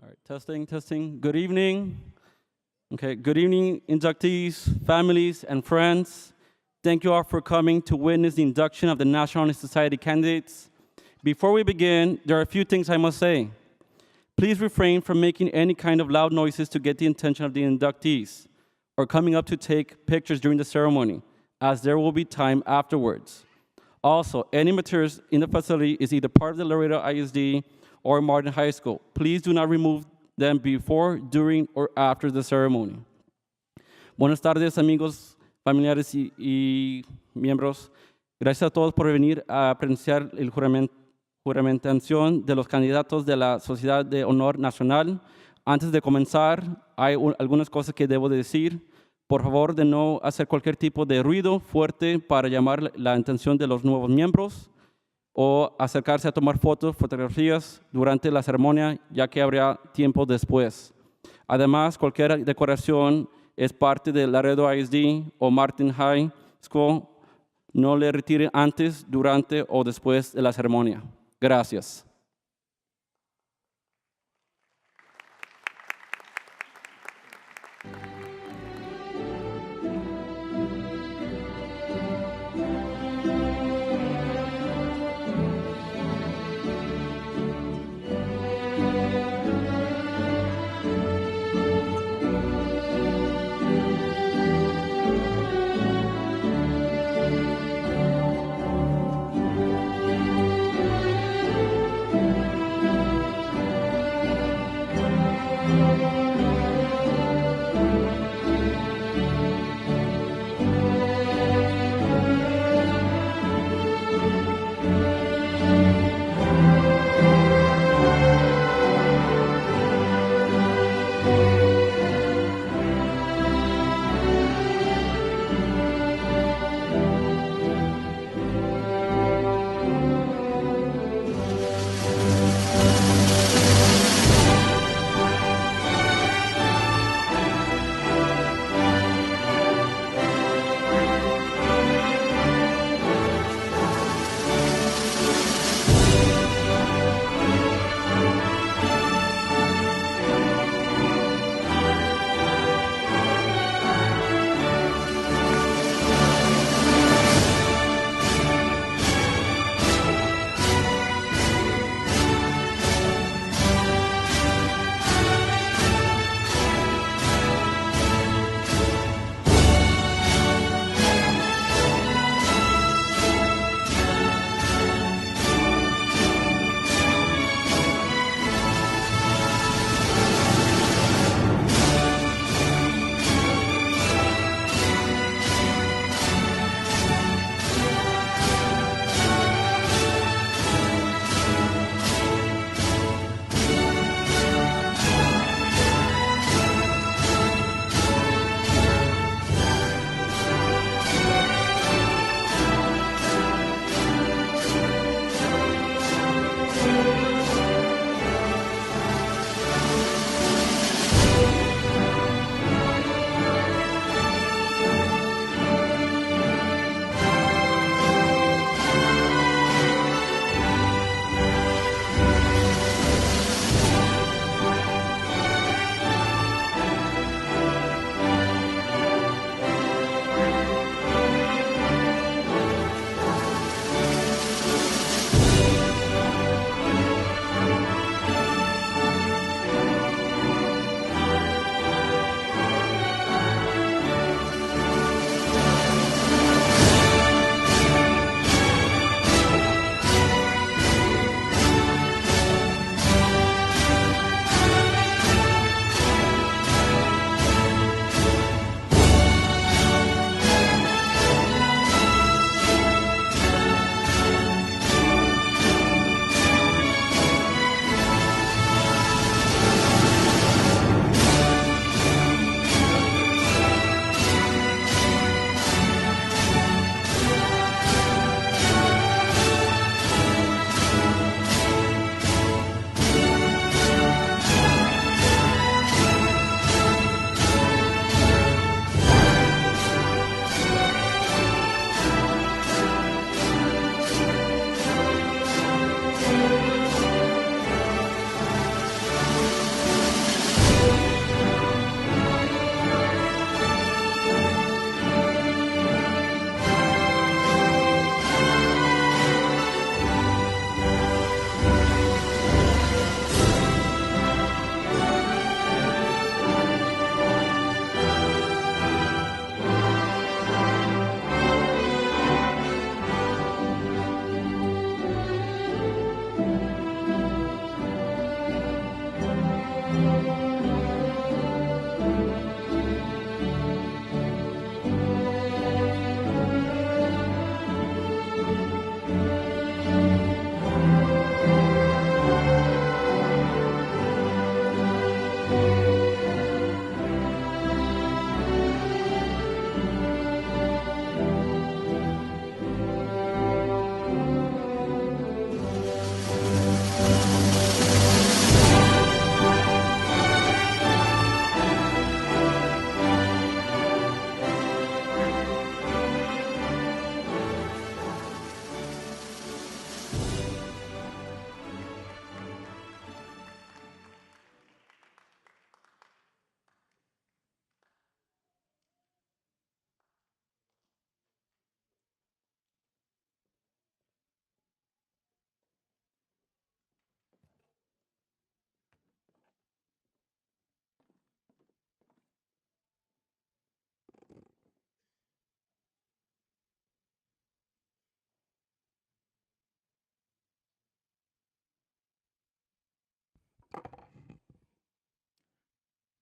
All right, testing, testing. Good evening. Okay, good evening, inductees, families, and friends. Thank you all for coming to witness the induction of the National Honor Society candidates. Before we begin, there are a few things I must say. Please refrain from making any kind of loud noises to get the attention of the inductees or coming up to take pictures during the ceremony, as there will be time afterwards. Also, any materials in the facility is either part of the Laredo ISD or Martin High School. Please do not remove them before, during, or after the ceremony. Buenas tardes, amigos, familiares y miembros. Gracias a todos por venir a presenciar el juramentación de los candidatos de la Sociedad de Honor Nacional. Antes de comenzar, hay algunas cosas que debo decir. Por favor, de no hacer cualquier tipo de ruido fuerte para llamar la atención de los nuevos miembros o acercarse a tomar fotos, fotografías durante la ceremonia, ya que habrá tiempo después. Además, cualquier decoración es parte de Laredo ISD o Martin High School, no le retire antes, durante o después de la ceremonia. Gracias.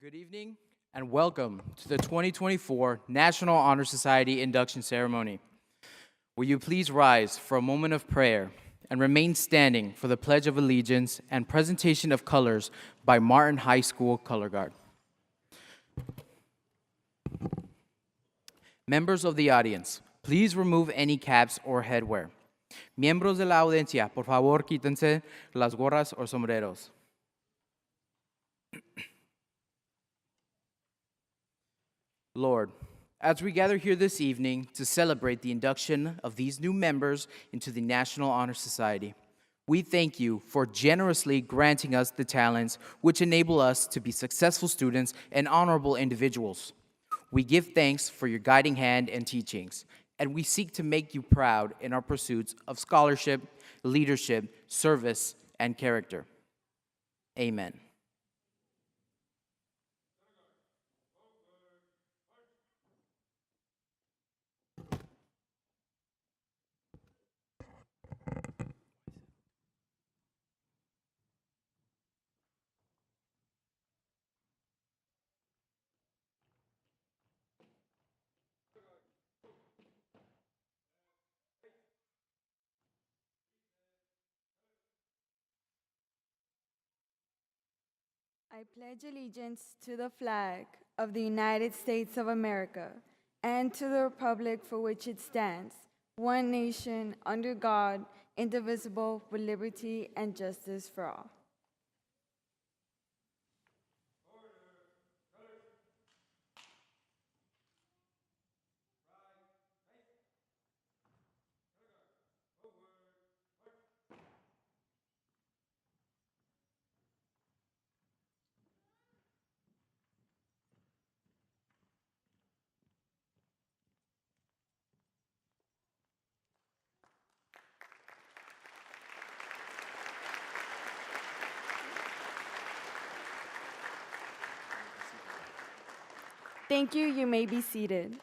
Good evening and welcome to the 2024 National Honor Society Induction Ceremony. Will you please rise for a moment of prayer and remain standing for the Pledge of Allegiance and presentation of colors by Martin High School Color Guard. Members of the audience, please remove any caps or headwear. Miembros de la audiencia, por favor, quítense las gorras o sombreros. Lord, as we gather here this evening to celebrate the induction of these new members into the National Honor Society, we thank you for generously granting us the talents which enable us to be successful students and honorable individuals. We give thanks for your guiding hand and teachings, and we seek to make you proud in our pursuits of scholarship, leadership, service, and character. Amen. I pledge allegiance to the flag of the United States of America and to the republic for which it stands, one nation, under God, indivisible, with liberty and justice for all. Thank you. You may be seated.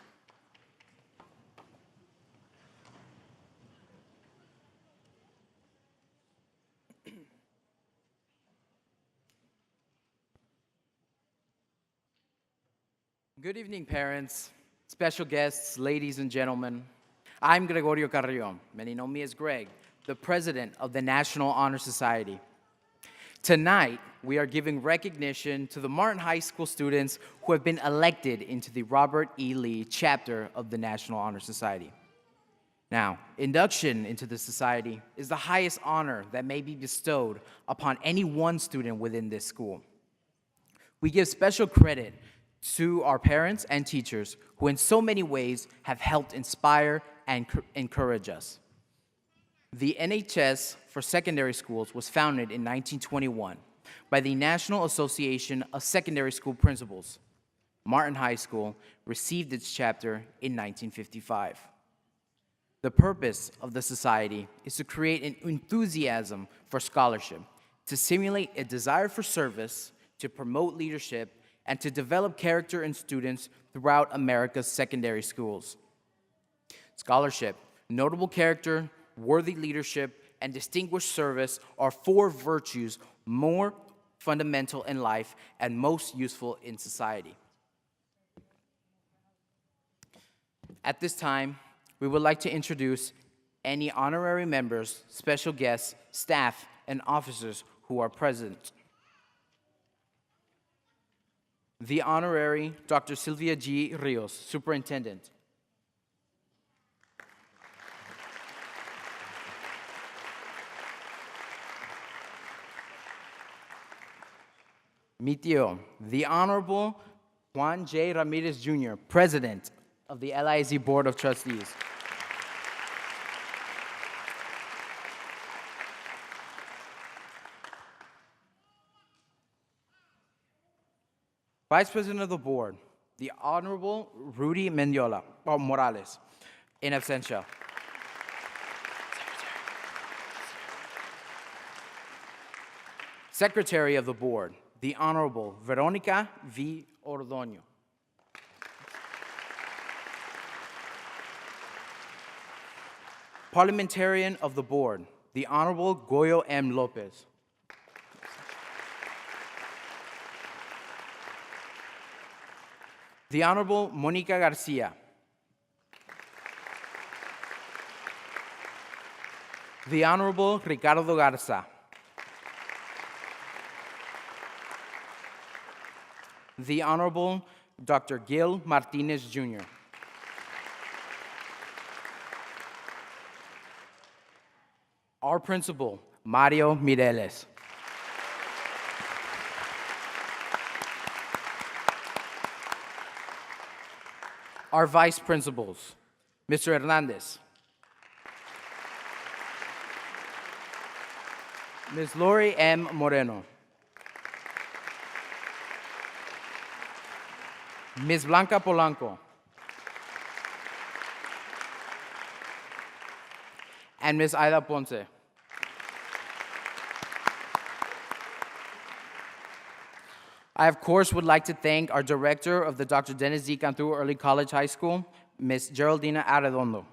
Good evening, parents, special guests, ladies and gentlemen. I'm Gregorio Carrion. Many know me as Greg, the president of the National Honor Society. Tonight, we are giving recognition to the Martin High School students who have been elected into the Robert E. Lee chapter of the National Honor Society. Now, induction into the society is the highest honor that may be bestowed upon any one student within this school. We give special credit to our parents and teachers who in so many ways have helped inspire and encourage us. The MHS for secondary schools was founded in 1921 by the National Association of Secondary School Principals. Martin High School received its chapter in 1955. The purpose of the society is to create an enthusiasm for scholarship, to stimulate a desire for service, to promote leadership, and to develop character in students throughout America's secondary schools. Scholarship, notable character, worthy leadership, and distinguished service are four virtues more fundamental in life and most useful in society. At this time, we would like to introduce any honorary members, special guests, staff, and officers who are present. The Honorary Dr. Sylvia G. Rios, Superintendent. Mi tío, the Honorable Juan J. Ramirez Jr., President of the LIZ Board of Trustees. Vice President of the Board, the Honorable Rudy Mendiola Morales, in absentia. Secretary of the Board, the Honorable Veronica V. Ordoño. Parliamentarian of the Board, the Honorable Goyo M. Lopez. The Honorable Monica Garcia. The Honorable Ricardo Garza. The Honorable Dr. Gil Martinez, Jr. Our Principal, Mario Mireles. Our Vice Principals, Mr. Hernandez, Ms. Lori M. Moreno, Ms. Blanca Polanco, and Ms. Aida Ponce. I, of course, would like to thank our director of the Dr. Dennis D. Cantu Early College High School, Ms. Geraldina Arredondo.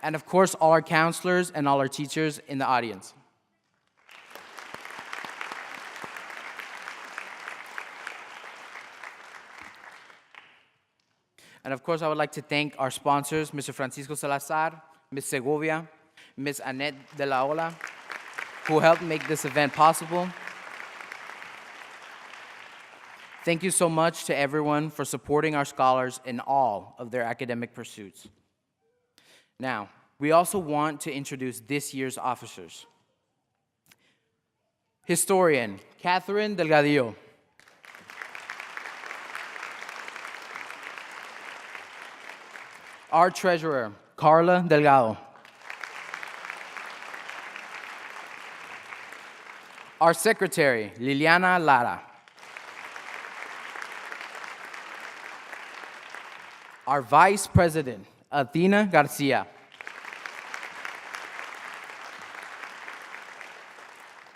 And of course, all our counselors and all our teachers in the audience. And of course, I would like to thank our sponsors, Mr. Francisco Salazar, Ms. Segovia, Ms. Annette de la Ola, who helped make this event possible. Thank you so much to everyone for supporting our scholars in all of their academic pursuits. Now, we also want to introduce this year's officers. Historian, Catherine Delgadillo. Our treasurer, Carla Delgado. Our secretary, Liliana Lara. Our vice president, Athena Garcia.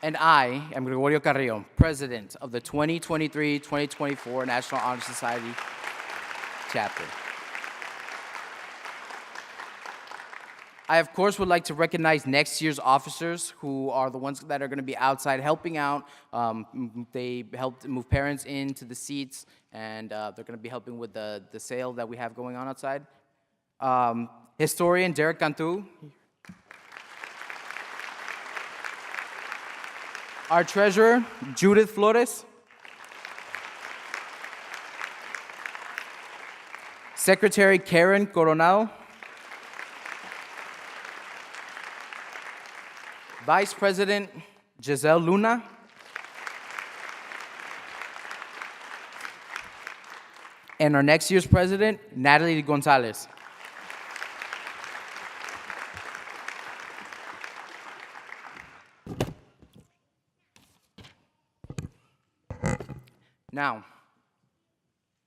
And I am Gregorio Carrillo, president of the 2023-2024 National Honor Society chapter. I, of course, would like to recognize next year's officers who are the ones that are going to be outside helping out. They helped move parents into the seats, and they're going to be helping with the sale that we have going on outside. Historian Derek Cantu. Our treasurer, Judith Flores. Secretary Karen Coronado. Vice President Giselle Luna. And our next year's president, Natalie Gonzalez. Now,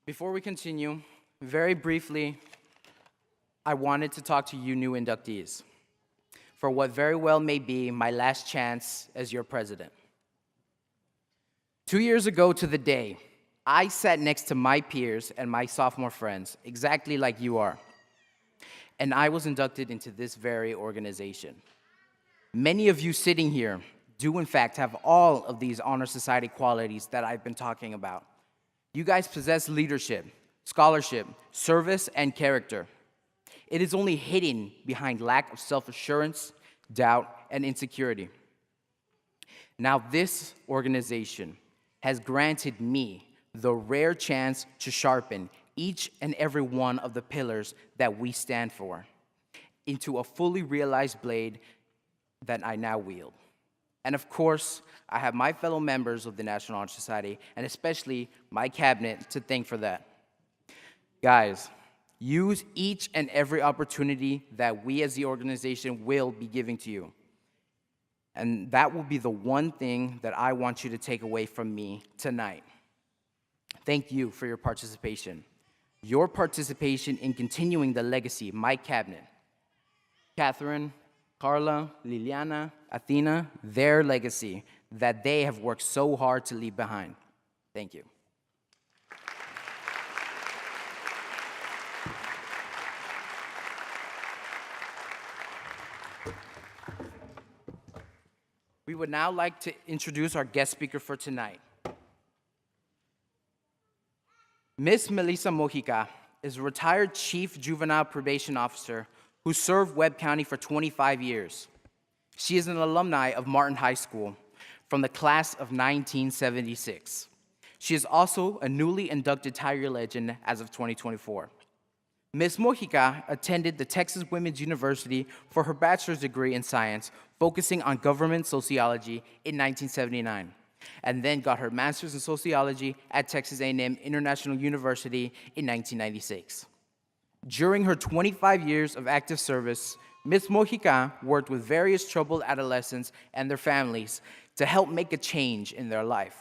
before we continue, very briefly, I wanted to talk to you new inductees for what very well may be my last chance as your president. 2 years ago to the day, I sat next to my peers and my sophomore friends, exactly like you are, and I was inducted into this very organization. Many of you sitting here do in fact have all of these honor society qualities that I've been talking about. You guys possess leadership, scholarship, service, and character. It is only hidden behind lack of self-assurance, doubt, and insecurity. Now, this organization has granted me the rare chance to sharpen each and every one of the pillars that we stand for into a fully realized blade that I now wield. And of course, I have my fellow members of the National Honor Society, and especially my cabinet, to thank for that. Guys, use each and every opportunity that we as the organization will be giving to you. And that will be the one thing that I want you to take away from me tonight. Thank you for your participation. Your participation in continuing the legacy of my cabinet, Catherine, Carla, Liliana, Athena, their legacy that they have worked so hard to leave behind. Thank you. We would now like to introduce our guest speaker for tonight. Ms. Melissa Mojica is a retired Chief Juvenile Probation Officer who served Webb County for 25 years. She is an alumni of Martin High School from the class of 1976. She is also a newly inducted Tiger Legend as of 2024. Ms. Mojica attended the Texas Women's University for her bachelor's degree in science, focusing on government sociology in 1979, and then got her master's in sociology at Texas A&M International University in 1996. During her 25 years of active service, Ms. Mojica worked with various troubled adolescents and their families to help make a change in their life.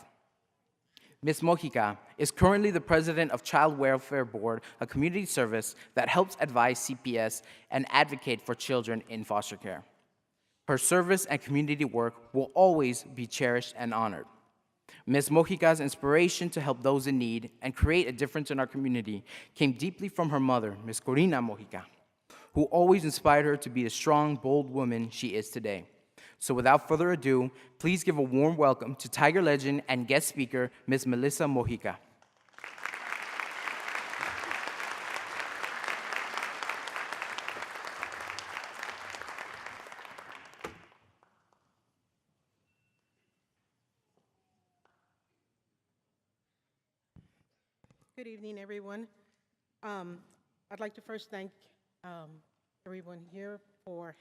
Ms. Mojica is currently the president of Child Welfare Board, a community service that helps advise CPS and advocate for children in foster care. Her service and community work will always be cherished and honored. Ms. Mojica's inspiration to help those in need and create a difference in our community came deeply from her mother, Ms. Corina Mojica, who always inspired her to be the strong, bold woman she is today. So without further ado, please give a warm welcome to Tiger legend and guest speaker, Ms. Melissa Mojica. Good evening, everyone. I'd like to first thank everyone here for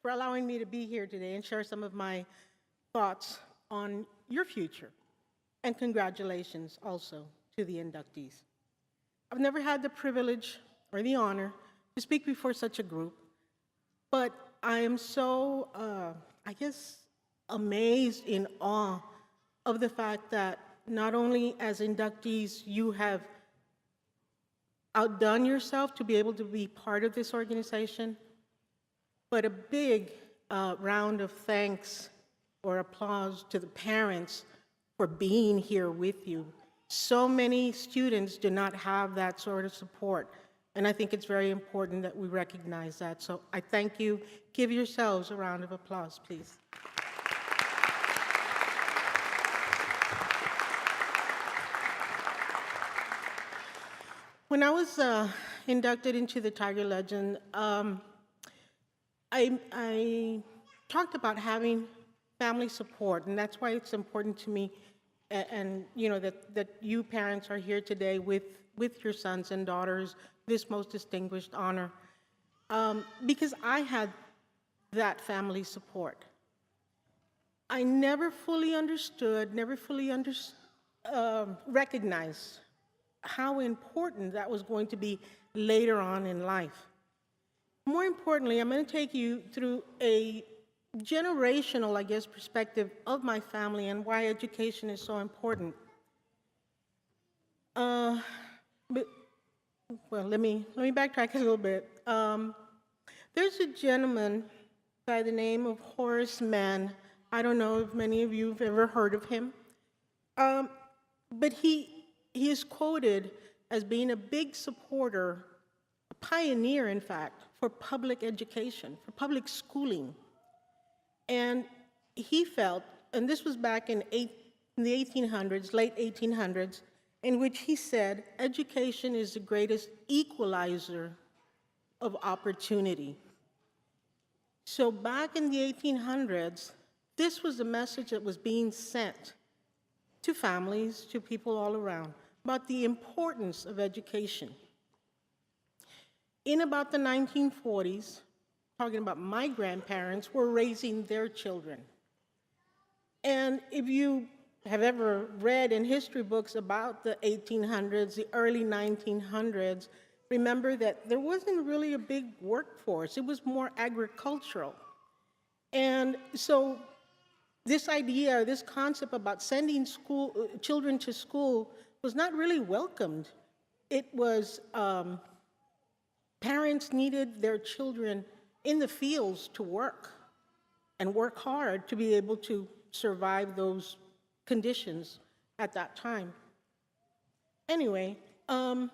for allowing me to be here today and share some of my thoughts on your future. And congratulations also to the inductees. I've never had the privilege or the honor to speak before such a group, but I am so, amazed, in awe of the fact that not only as inductees you have outdone yourself to be able to be part of this organization, but a big round of thanks or applause to the parents for being here with you. So many students do not have that sort of support, and I think it's very important that we recognize that. So I thank you. Give yourselves a round of applause, please. When I was inducted into the Tiger Legend, I talked about having family support, and that's why it's important to me, and you know that you parents are here today with your sons and daughters, this most distinguished honor, because I had that family support. I never fully understood, recognized how important that was going to be later on in life. More importantly, I'm going to take you through a generational, perspective of my family and why education is so important. Let me backtrack a little bit. There's a gentleman by the name of Horace Mann. I don't know if many of you have ever heard of him, but he is quoted as being a big supporter, a pioneer, in fact, for public education, for public schooling. And he felt, and this was back in the 1800s, late 1800s, in which he said, education is the greatest equalizer of opportunity. So back in the 1800s, this was the message that was being sent to families, to people all around, about the importance of education. In about the 1940s, talking about my grandparents, were raising their children. And if you have ever read in history books about the 1800s, the early 1900s, remember that there wasn't really a big workforce. It was more agricultural. And so this idea, this concept about sending children to school was not really welcomed. It was, parents needed their children in the fields to work and work hard to be able to survive those conditions at that time. Anyway, in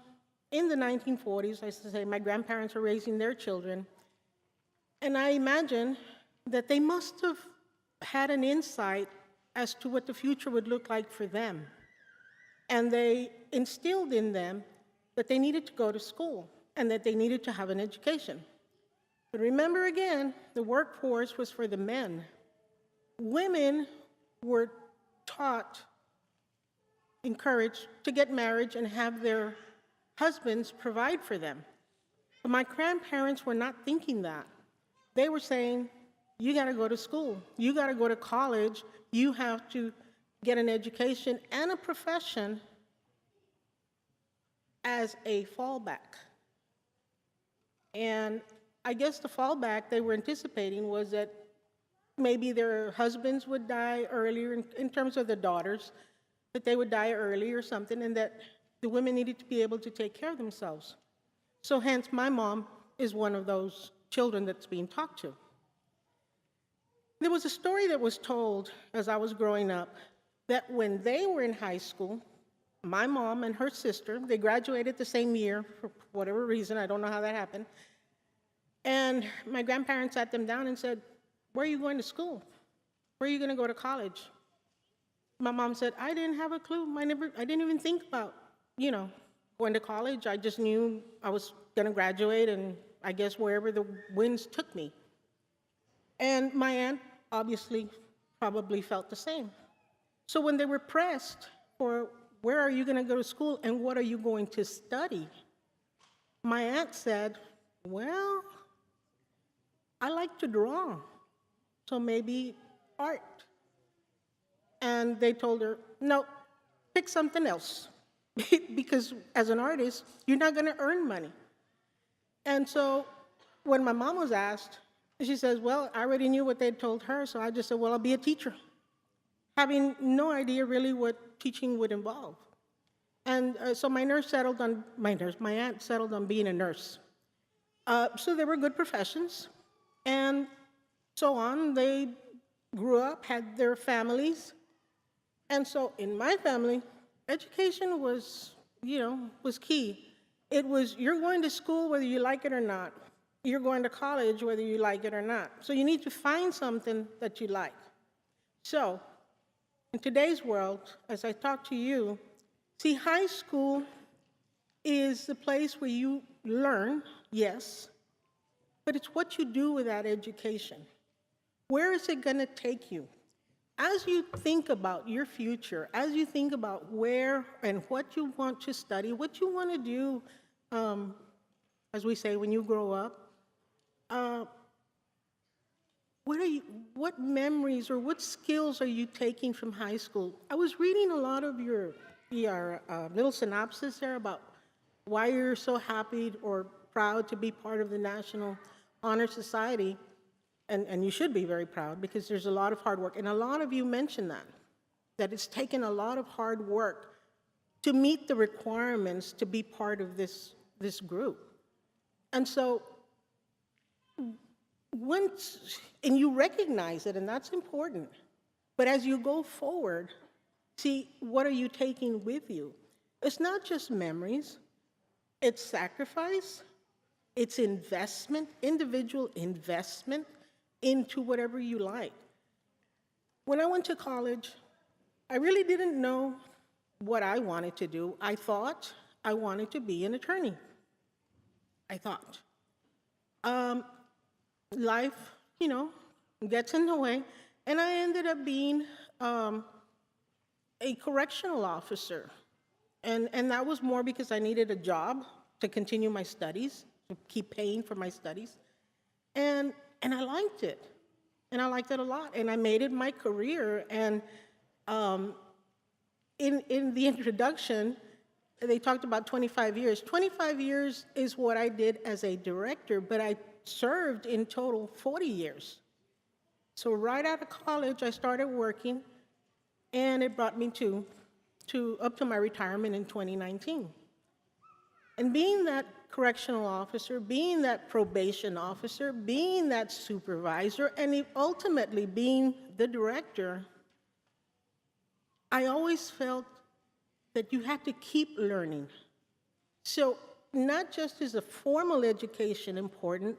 the 1940s, I used to say, my grandparents were raising their children, and I imagine that they must have had an insight as to what the future would look like for them. And they instilled in them that they needed to go to school and that they needed to have an education. But remember again, the workforce was for the men. Women were taught, encouraged to get married and have their husbands provide for them. But my grandparents were not thinking that. They were saying, you got to go to school. You got to go to college. You have to get an education and a profession as a fallback. And I guess the fallback they were anticipating was that maybe their husbands would die earlier, in terms of the daughters, that they would die early or something, and that the women needed to be able to take care of themselves. So hence, my mom is one of those children that's being talked to. There was a story that was told as I was growing up that when they were in high school, my mom and her sister, they graduated the same year for whatever reason, I don't know how that happened, and my grandparents sat them down and said, where are you going to school? Where are you going to go to college? My mom said, I didn't have a clue. I didn't even think about, going to college. I just knew I was going to graduate and I guess wherever the winds took me. And my aunt obviously probably felt the same. So when they were pressed for where are you going to go to school and what are you going to study, my aunt said, well, I like to draw, so maybe art. And they told her, no, pick something else, because as an artist, you're not going to earn money. And so when my mom was asked, she says, well, I already knew what they'd told her, so I just said, well, I'll be a teacher, having no idea really what teaching would involve. And so my aunt settled on being a nurse. So they were good professions, and so on. They grew up, had their families, and so in my family, education was, was key. It was, you're going to school whether you like it or not. You're going to college whether you like it or not. So you need to find something that you like. So in today's world, as I talk to you, see, high school is the place where you learn, yes, but it's what you do with that education. Where is it going to take you? As you think about your future, as you think about where and what you want to study, what you want to do, as we say, when you grow up, what memories or what skills are you taking from high school? I was reading a lot of your little synopsis there about why you're so happy or proud to be part of the National Honor Society, and you should be very proud because there's a lot of hard work, and a lot of you mentioned that it's taken a lot of hard work to meet the requirements to be part of this group. And so and you recognize it, and that's important, but as you go forward, see, what are you taking with you? It's not just memories, it's sacrifice, it's investment, individual investment into whatever you like. When I went to college, I really didn't know what I wanted to do. I thought I wanted to be an attorney. I thought. Life, gets in the way, and I ended up being a correctional officer. And that was more because I needed a job to continue my studies, to keep paying for my studies. And I liked it. And I liked it a lot. And I made it my career. And in the introduction, they talked about 25 years. 25 years is what I did as a director, but I served in total 40 years. So right out of college, I started working, and it brought me up to my retirement in 2019. And being that correctional officer, being that probation officer, being that supervisor, and ultimately being the director, I always felt that you had to keep learning. So not just is a formal education important,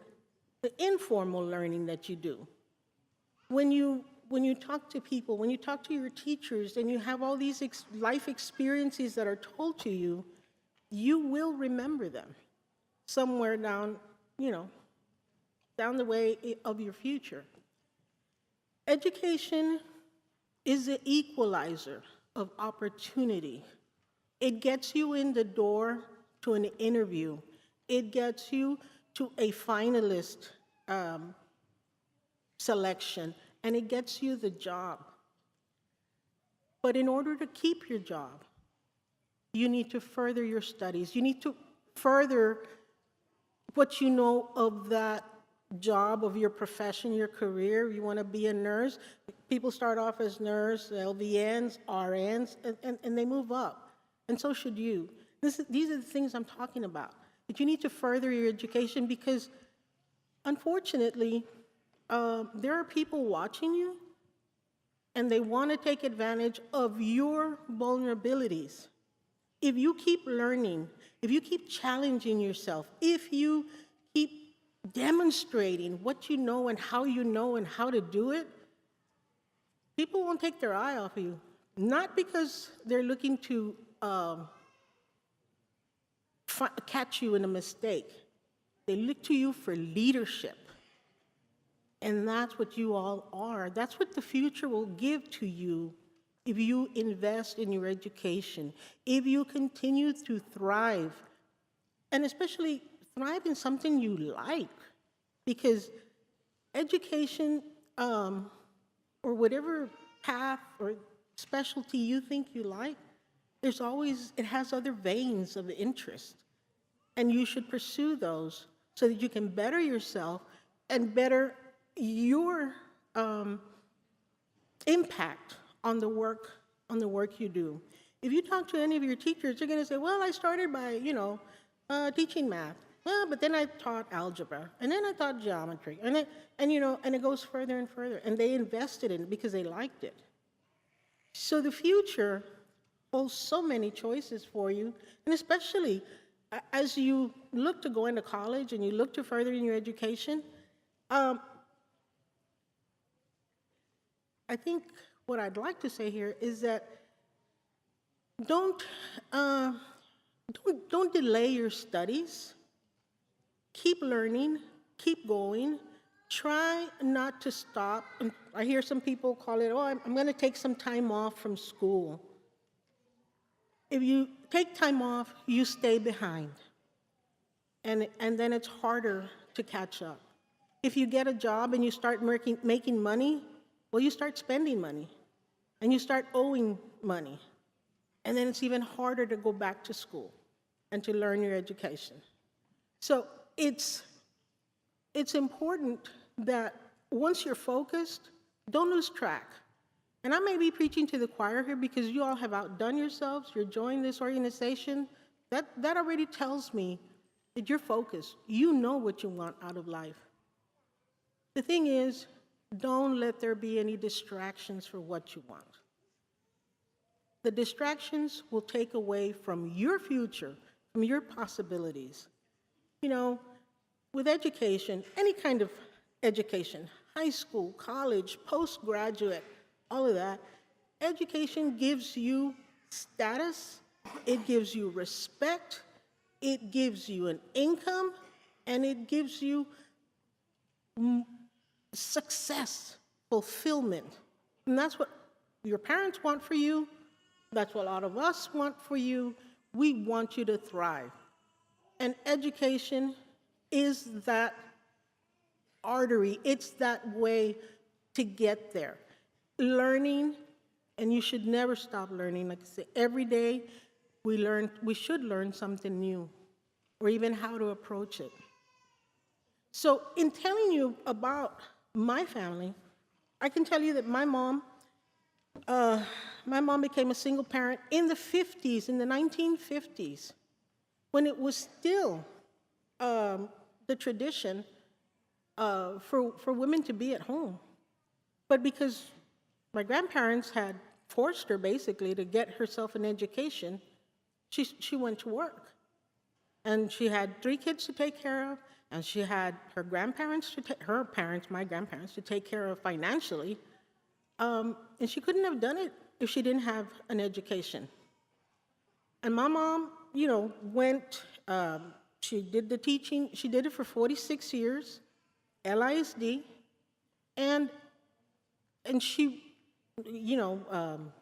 the informal learning that you do. When you when you talk to people, when you talk to your teachers, and you have all these life experiences that are told to you, you will remember them somewhere down, down the way of your future. Education is the equalizer of opportunity. It gets you in the door to an interview. It gets you to a finalist selection, and it gets you the job. But in order to keep your job, you need to further your studies. You need to further what you know of that job, of your profession, your career. You want to be a nurse. People start off as nurse, LVNs, RNs, and they move up. And so should you. These are the things I'm talking about. That you need to further your education because, unfortunately, there are people watching you, and they want to take advantage of your vulnerabilities. If you keep learning, if you keep challenging yourself, if you keep demonstrating what you know and how to do it, people won't take their eye off you. Not because they're looking to catch you in a mistake. They look to you for leadership. And that's what you all are. That's what the future will give to you if you invest in your education, if you continue to thrive, and especially thrive in something you like. Because education, or whatever path or specialty you think you like, it has other veins of interest. And you should pursue those so that you can better yourself and better your impact on the work you do. If you talk to any of your teachers, they're going to say, well, I started by, teaching math. Well, but then I taught algebra, and then I taught geometry, and it goes further and further. And they invested in it because they liked it. So the future holds so many choices for you, and especially as you look to go into college and you look to further in your education, I think what I'd like to say here is that don't delay your studies. Keep learning, keep going. Try not to stop. And I hear some people call it, I'm going to take some time off from school. If you take time off, you stay behind. And then it's harder to catch up. If you get a job and you start making money, well, you start spending money. And you start owing money. And then it's even harder to go back to school and to learn your education. So it's important that once you're focused, don't lose track. And I may be preaching to the choir here because you all have outdone yourselves. You're joining this organization. That already tells me that you're focused. You know what you want out of life. The thing is, don't let there be any distractions for what you want. The distractions will take away from your future, from your possibilities. With education, any kind of education, high school, college, postgraduate, all of that, education gives you status, it gives you respect, it gives you an income, and it gives you success, fulfillment. And that's what your parents want for you. That's what a lot of us want for you. We want you to thrive. And education is that artery. It's that way to get there. Learning, and you should never stop learning. Like I say, every day we should learn something new, or even how to approach it. So in telling you about my family, I can tell you that my mom became a single parent in the 50s, in the 1950s, when it was still the tradition for women to be at home. But because my grandparents had forced her basically to get herself an education, she went to work. And she had 3 kids to take care of, and she had her grandparents my grandparents, to take care of financially. And she couldn't have done it if she didn't have an education. And my mom, went, she did the teaching, she did it for 46 years, LISD, and she,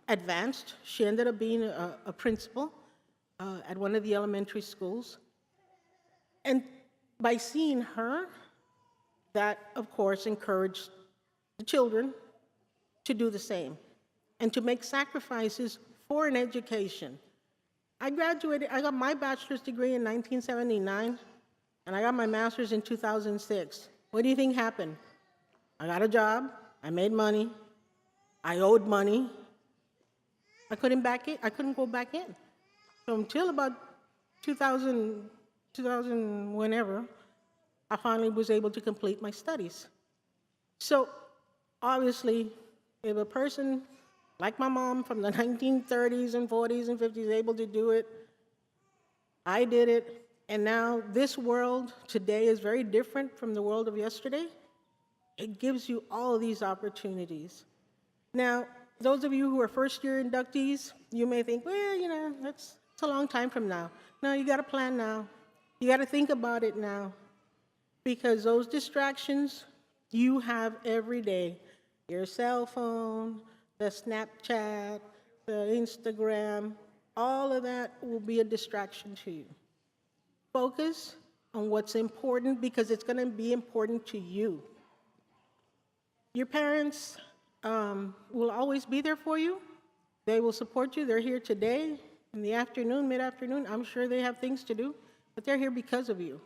advanced. She ended up being a principal at one of the elementary schools. And by seeing her, that, of course, encouraged the children to do the same and to make sacrifices for an education. I got my bachelor's degree in 1979, and I got my master's in 2006. What do you think happened? I got a job, I made money, I owed money. I couldn't go back in. So until about 2000 whenever, I finally was able to complete my studies. So obviously, if a person like my mom from the 1930s and 40s and 50s is able to do it, I did it, and now this world today is very different from the world of yesterday. It gives you all of these opportunities. Now, those of you who are first-year inductees, you may think, well, it's a long time from now. No, you got to plan now. You got to think about it now, because those distractions you have every day, your cell phone, the Snapchat, the Instagram, all of that will be a distraction to you. Focus on what's important, because it's going to be important to you. Your parents will always be there for you. They will support you. They're here today, in the afternoon, mid-afternoon. I'm sure they have things to do, but they're here because of you,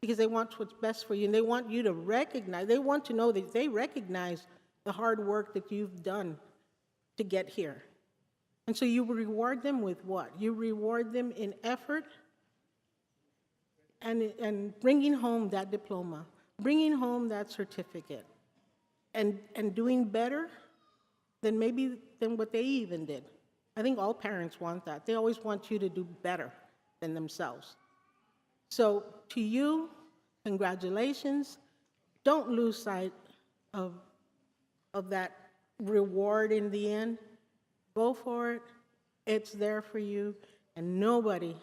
because they want what's best for you, and they want you to recognize, they want to know that they recognize the hard work that you've done to get here. And so you reward them with what? You reward them in effort and bringing home that diploma, bringing home that certificate, and doing better than what they even did. I think all parents want that. They always want you to do better than themselves. So to you, congratulations. Don't lose sight of that reward in the end. Go for it. It's there for you. And nobody,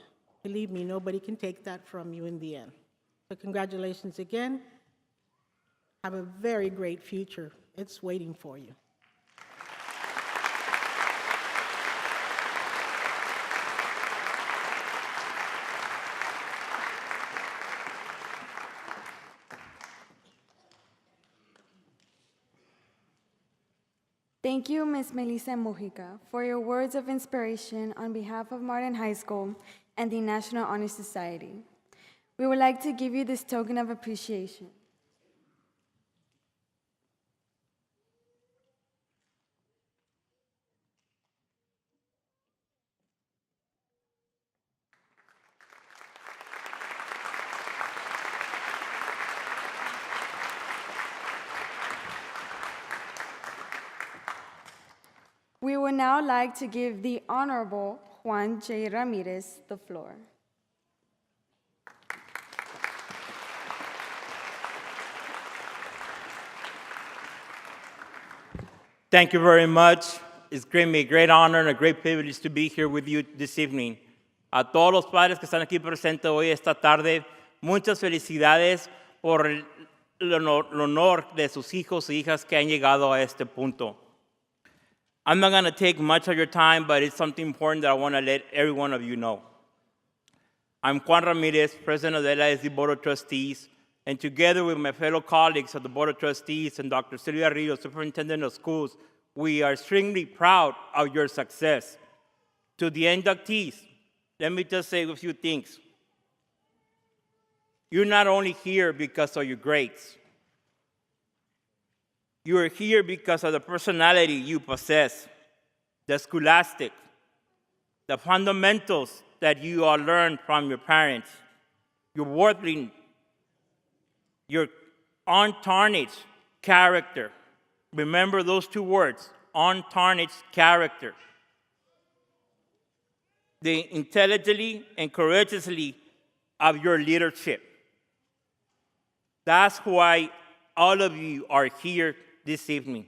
believe me, nobody can take that from you in the end. So congratulations again. Have a very great future. It's waiting for you. Thank you, Ms. Melissa Mujica, for your words of inspiration on behalf of Martin High School and the National Honor Society. We would like to give you this token of appreciation. We would now like to give the Honorable Juan J. Ramirez the floor. Thank you very much. It's me a great honor and a great privilege to be here with you this evening. A todos los padres que están aquí presentes hoy, esta tarde, muchas felicidades por el honor de sus hijos e hijas que han llegado a este punto. I'm not going to take much of your time, but it's something important that I want to let every one of you know. I'm Juan Ramirez, President of the LISD Board of Trustees, and together with my fellow colleagues of the Board of Trustees and Dr. Silvia Rio, Superintendent of Schools, we are extremely proud of your success. To the inductees, let me just say a few things. You're not only here because of your grades. You are here because of the personality you possess, the scholastic, the fundamentals that you all learned from your parents, your worldly, your untarnished character. Remember those two words, untarnished character. The intelligently and courageously of your leadership. That's why all of you are here this evening.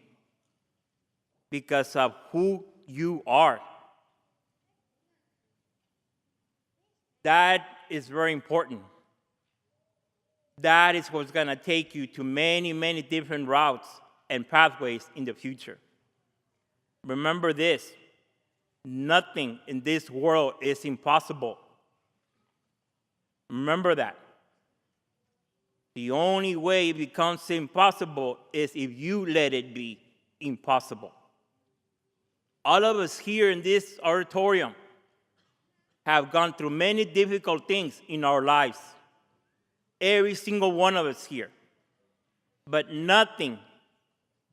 because of who you are. That is very important. That is what's going to take you to many, many different routes and pathways in the future. Remember this, nothing in this world is impossible. Remember that. The only way it becomes impossible is if you let it be impossible. All of us here in this auditorium have gone through many difficult things in our lives. Every single one of us here. But nothing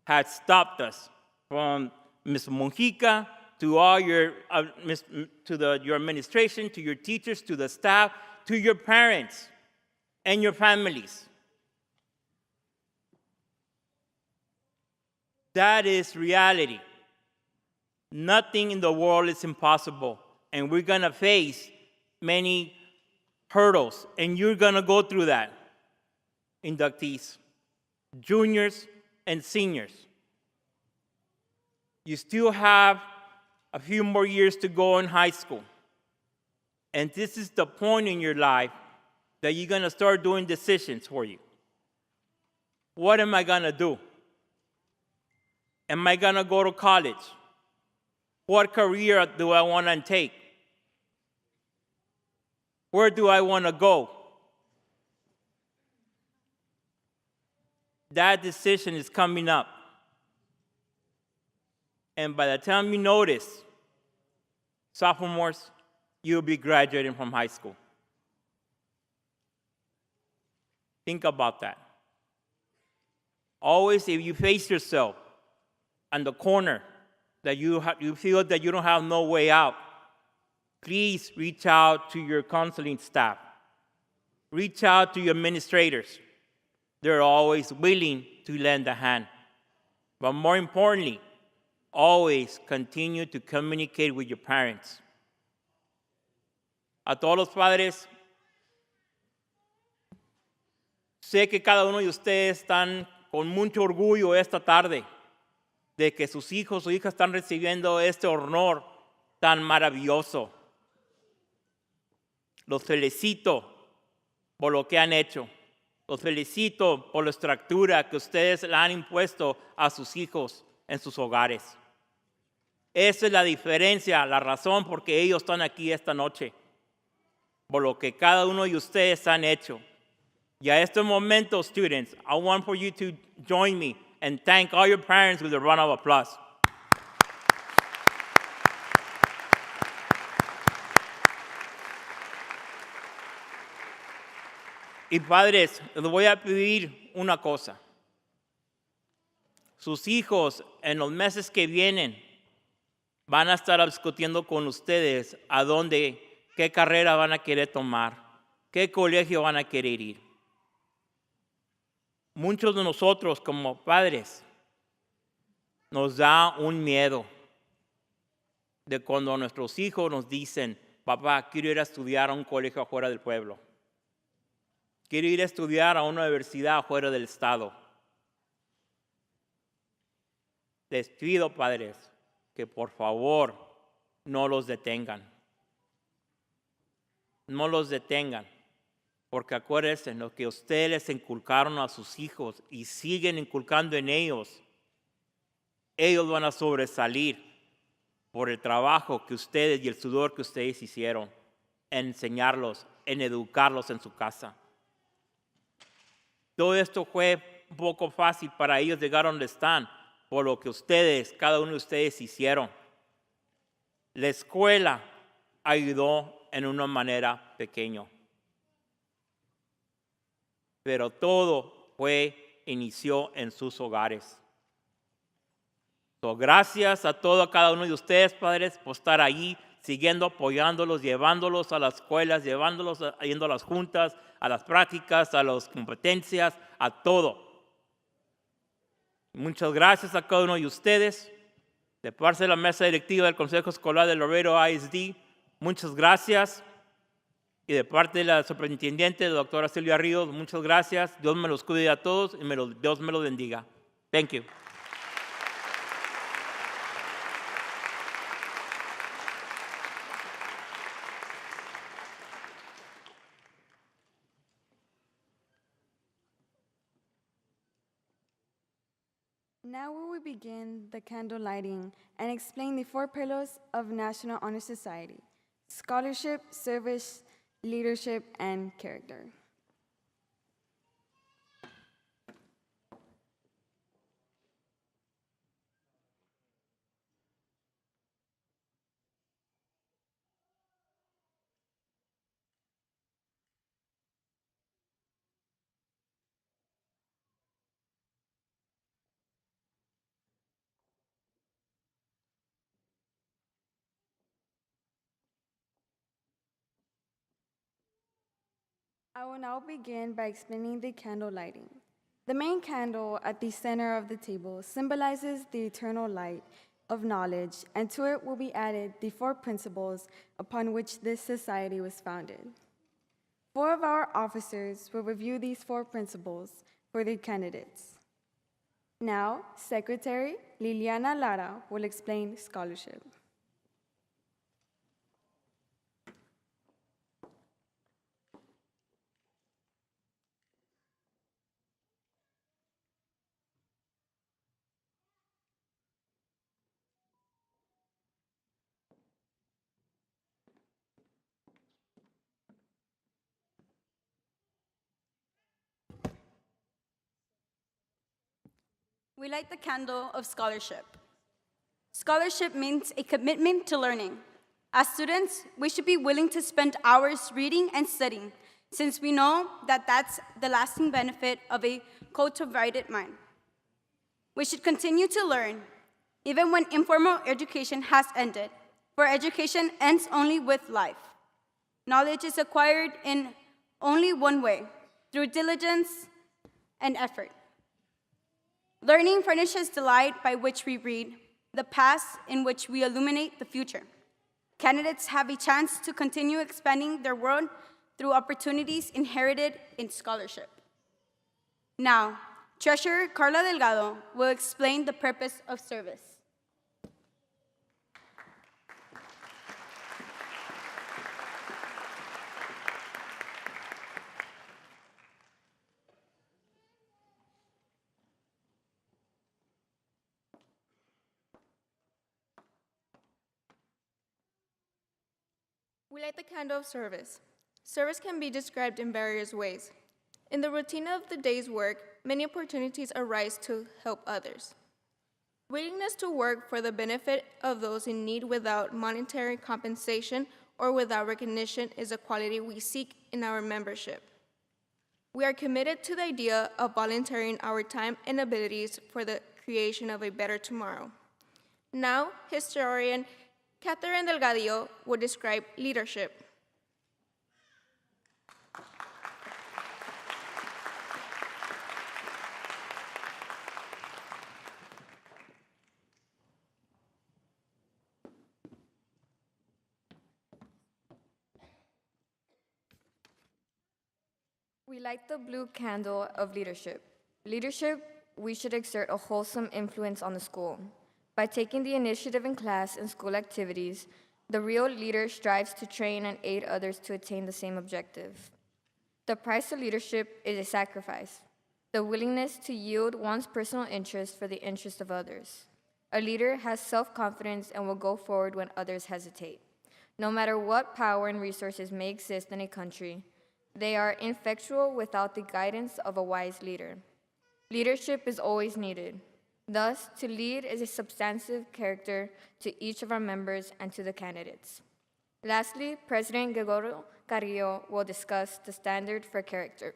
has stopped us, from Ms. Monjica to all your, your administration, to your teachers, to the staff, to your parents and your families. That is reality. Nothing in the world is impossible, and we're going to face many hurdles, and you're going to go through that, inductees, juniors, and seniors. You still have a few more years to go in high school, and this is the point in your life that you're going to start doing decisions for you. What am I going to do? Am I going to go to college? What career do I want to take? Where do I want to go? That decision is coming up. And by the time you notice, sophomores, you'll be graduating from high school. Think about that. Always, if you face yourself on the corner that you feel that you don't have no way out, please reach out to your counseling staff. Reach out to your administrators. They're always willing to lend a hand. But more importantly, always continue to communicate with your parents. A todos los padres, sé que cada uno de ustedes están con mucho orgullo esta tarde de que sus hijos o hijas están recibiendo este honor tan maravilloso. Los felicito por lo que han hecho. Los felicito por la estructura que ustedes le han impuesto a sus hijos en sus hogares. Esa es la diferencia, la razón por que ellos están aquí esta noche. Por lo que cada uno de ustedes han hecho. Y a este momento, students, I want for you to join me and thank all your parents with a round of applause. Y padres, les voy a pedir una cosa. Sus hijos en los meses que vienen van a estar discutiendo con ustedes a dónde, qué carrera van a querer tomar, qué colegio van a querer ir. Muchos de nosotros como padres nos da un miedo de cuando nuestros hijos nos dicen, papá, quiero ir a estudiar a un colegio afuera del pueblo. Quiero ir a estudiar a una universidad afuera del estado. Les pido, padres, que por favor no los detengan. No los detengan. Porque acuérdense, lo que ustedes les inculcaron a sus hijos y siguen inculcando en ellos, ellos van a sobresalir por el trabajo que ustedes y el sudor que ustedes hicieron en enseñarlos, en educarlos en su casa. Todo esto fue un poco fácil para ellos llegar a donde están, por lo que ustedes, cada uno de ustedes hicieron. La escuela ayudó en una manera pequeña. Pero todo inició en sus hogares. Gracias a cada uno de ustedes, padres, por estar ahí, siguiendo apoyándolos, llevándolos a las escuelas, yendo a las juntas, a las prácticas, a las competencias, a todo. Muchas gracias a cada uno de ustedes. De parte de la mesa directiva del Consejo Escolar de Laredo ISD, muchas gracias. Y de parte de la superintendente, la doctora Silvia Ríos, muchas gracias. Dios me los cuide a todos y Dios me los bendiga. Thank you. Now we will begin the candle lighting and explain the 4 pillars of National Honor Society: scholarship, service, leadership, and character. I will now begin by explaining the candle lighting. The main candle at the center of the table symbolizes the eternal light of knowledge, and to it will be added the 4 principles upon which this society was founded. 4 of our officers will review these 4 principles for the candidates. Now, Secretary Liliana Lara will explain scholarship. We light the candle of scholarship. Scholarship means a commitment to learning. As students, we should be willing to spend hours reading and studying, since we know that that's the lasting benefit of a cultivated mind. We should continue to learn, even when informal education has ended, for education ends only with life. Knowledge is acquired in only one way, through diligence and effort. Learning furnishes the light by which we read, the past in which we illuminate the future. Candidates have a chance to continue expanding their world through opportunities inherited in scholarship. Now, Treasurer Carla Delgado will explain the purpose of service. We light the candle of service. Service can be described in various ways. In the routine of the day's work, many opportunities arise to help others. Willingness to work for the benefit of those in need without monetary compensation or without recognition is a quality we seek in our membership. We are committed to the idea of volunteering our time and abilities for the creation of a better tomorrow. Now, historian Catherine Delgadillo will describe leadership. We light the blue candle of leadership. Leadership, we should exert a wholesome influence on the school. By taking the initiative in class and school activities, the real leader strives to train and aid others to attain the same objective. The price of leadership is a sacrifice, the willingness to yield one's personal interest for the interest of others. A leader has self-confidence and will go forward when others hesitate. No matter what power and resources may exist in a country, they are ineffectual without the guidance of a wise leader. Leadership is always needed. Thus, to lead is a substantive character to each of our members and to the candidates. Lastly, President Gregorio Carrillo will discuss the standard for character.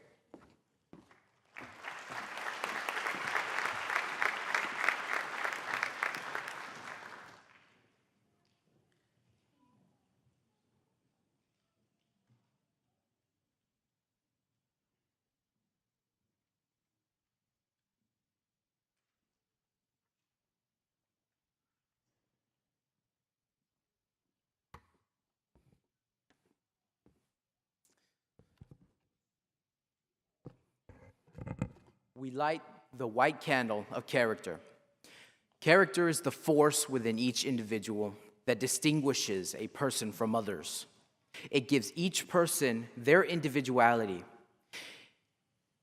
We light the white candle of character. Character is the force within each individual that distinguishes a person from others. It gives each person their individuality.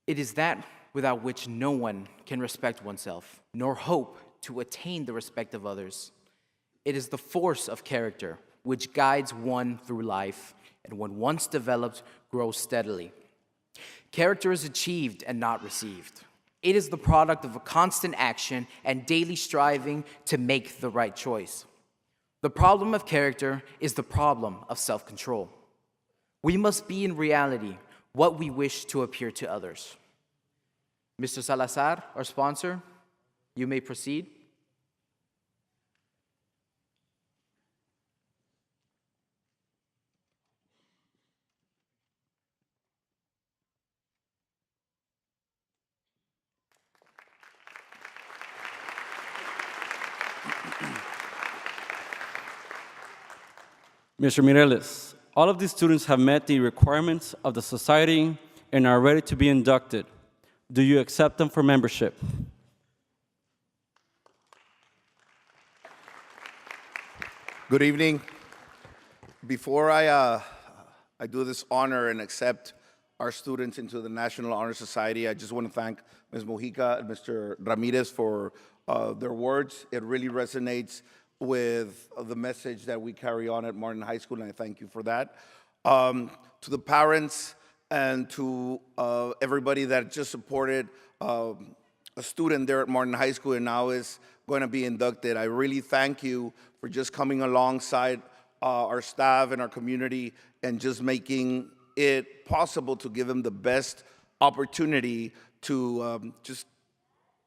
It is that without which no one can respect oneself, nor hope to attain the respect of others. It is the force of character which guides one through life, and when once developed, grows steadily. Character is achieved and not received. It is the product of a constant action and daily striving to make the right choice. The problem of character is the problem of self-control. We must be in reality what we wish to appear to others. Mr. Salazar, our sponsor, you may proceed. Mr. Mireles, all of these students have met the requirements of the society and are ready to be inducted. Do you accept them for membership? Good evening. Before I do this honor and accept our students into the National Honor Society, I just want to thank Ms. Mojica and Mr. Ramirez for their words. It really resonates with the message that we carry on at Martin High School, and I thank you for that. To the parents and to everybody that just supported a student there at Martin High School and now is going to be inducted, I really thank you for just coming alongside our staff and our community and just making it possible to give them the best opportunity to just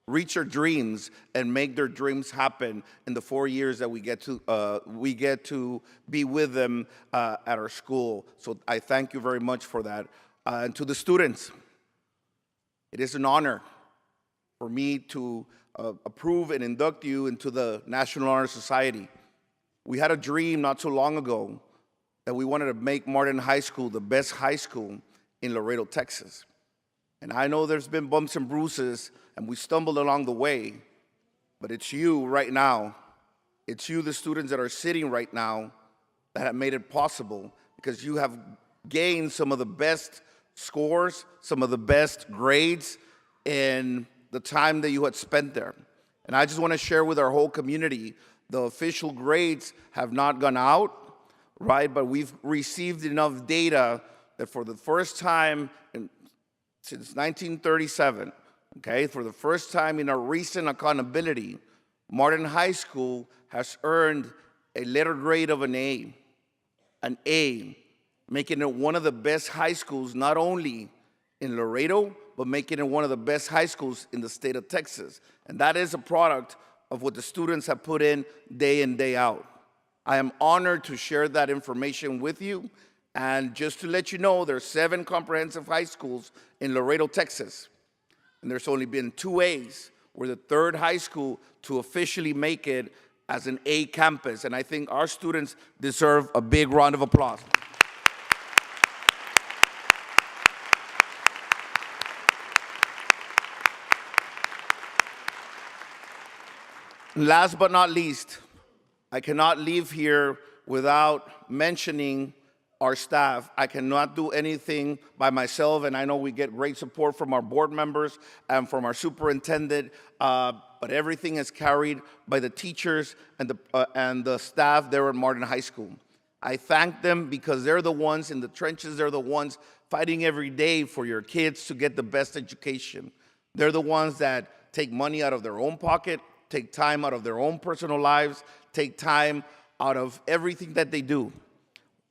reach their dreams and make their dreams happen in the 4 years that we get to be with them at our school. So I thank you very much for that. And to the students, it is an honor for me to approve and induct you into the National Honor Society. We had a dream not too long ago that we wanted to make Martin High School the best high school in Laredo, Texas. And I know there's been bumps and bruises, and we stumbled along the way, but it's you right now. It's you, the students that are sitting right now, that have made it possible because you have gained some of the best scores, some of the best grades in the time that you had spent there. And I just want to share with our whole community, the official grades have not gone out, right? But we've received enough data that for the first time since 1937, okay, for the first time in our recent accountability, Martin High School has earned a letter grade of an A, making it one of the best high schools, not only in Laredo, but making it one of the best high schools in the state of Texas. And that is a product of what the students have put in day out. I am honored to share that information with you. And just to let you know, there's 7 comprehensive high schools in Laredo, Texas. And there's only been 2 A's. We're the 3rd high school to officially make it as an A campus. And I think our students deserve a big round of applause. Last but not least, I cannot leave here without mentioning our staff. I cannot do anything by myself, and I know we get great support from our board members and from our superintendent, but everything is carried by the teachers and the staff there at Martin High School. I thank them because they're the ones in the trenches, they're the ones fighting every day for your kids to get the best education. They're the ones that take money out of their own pocket, take time out of their own personal lives, take time out of everything that they do.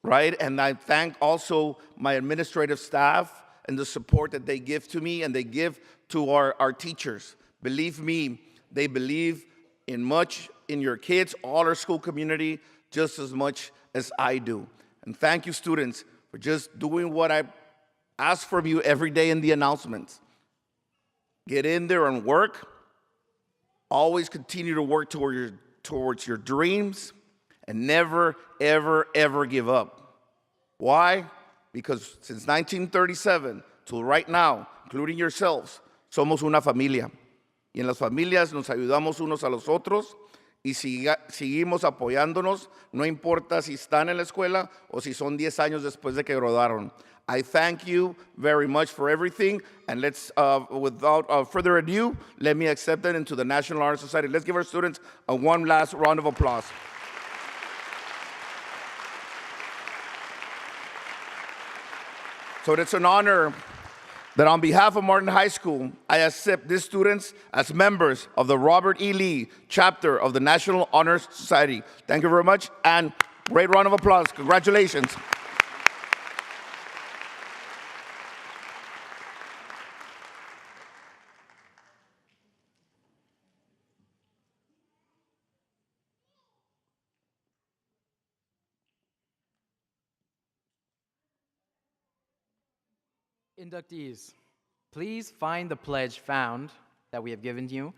Right? And I thank also my administrative staff and the support that they give to me and they give to our teachers. Believe me, they believe much in your kids, all our school community, just as much as I do. And thank you, students, for just doing what I ask from you every day in the announcements. Get in there and work. Always continue to work towards your dreams. And never, ever, ever give up. Why? Because since 1937 till right now, including yourselves, somos una familia. Y en las familias nos ayudamos unos a los otros. y seguimos apoyándonos, no importa si están en la escuela o si son 10 años después de que graduaron. I thank you very much for everything, and let's, without further ado, let me accept them into the National Honor Society. Let's give our students one last round of applause. So it's an honor that on behalf of Martin High School, I accept these students as members of the Robert E. Lee chapter of the National Honor Society. Thank you very much, and great round of applause. Congratulations. Inductees, please find the pledge found that we have given you.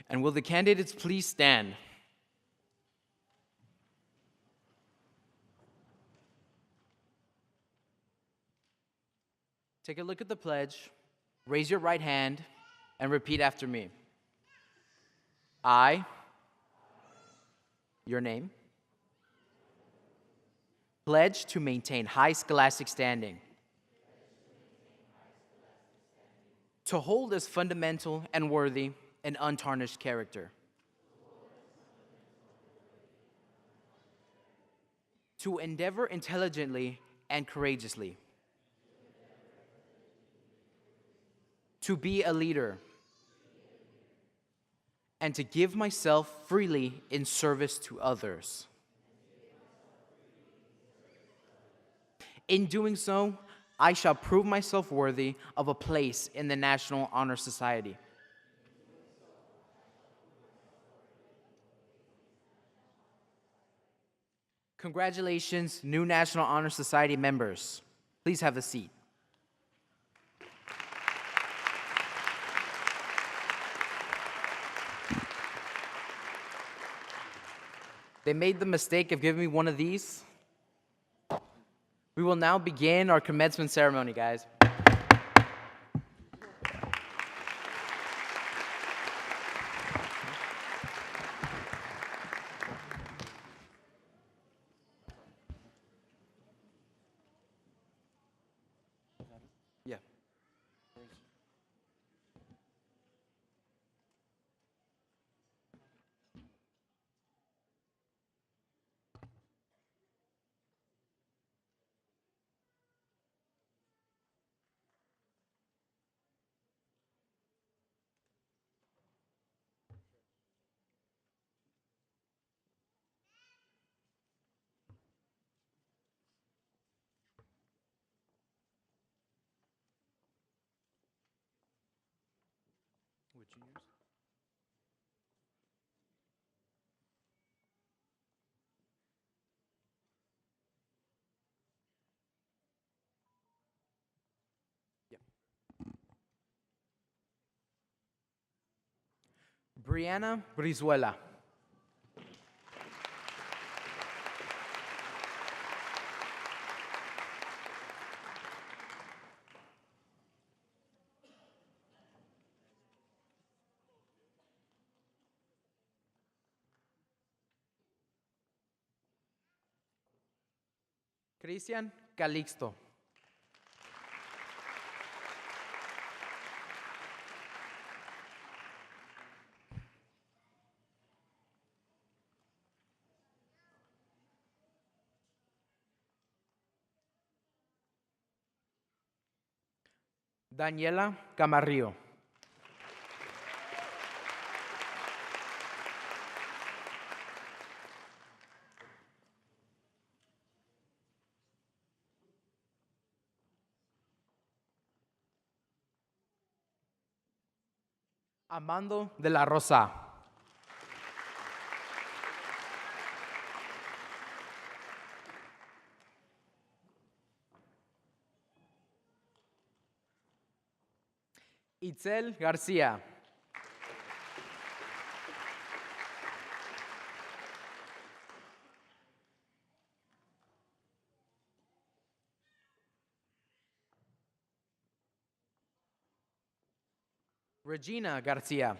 And will the candidates please stand? Take a look at the pledge, raise your right hand, and repeat after me. I, your name, pledge to maintain high scholastic standing, to hold as fundamental and worthy an untarnished character, to endeavor intelligently and courageously, to be a leader, and to give myself freely in service to others. In doing so, I shall prove myself worthy of a place in the National Honor Society. Congratulations, new National Honor Society members. Please have a seat. They made the mistake of giving me one of these. We will now begin our commencement ceremony, guys. Yeah. Which years? Yep. Brianna Brizuela. Cristian Calixto. Daniela Camarrillo. Amando de la Rosa. Itzel García. Regina García.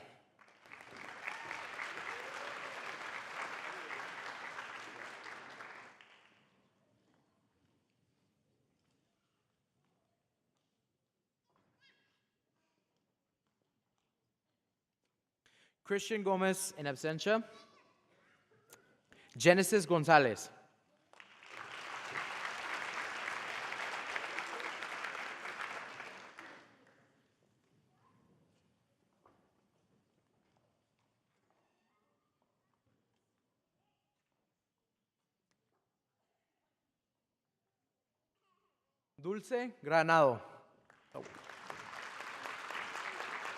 Christian Gomez in absentia. Genesis Gonzalez. Dulce Granado. Oh.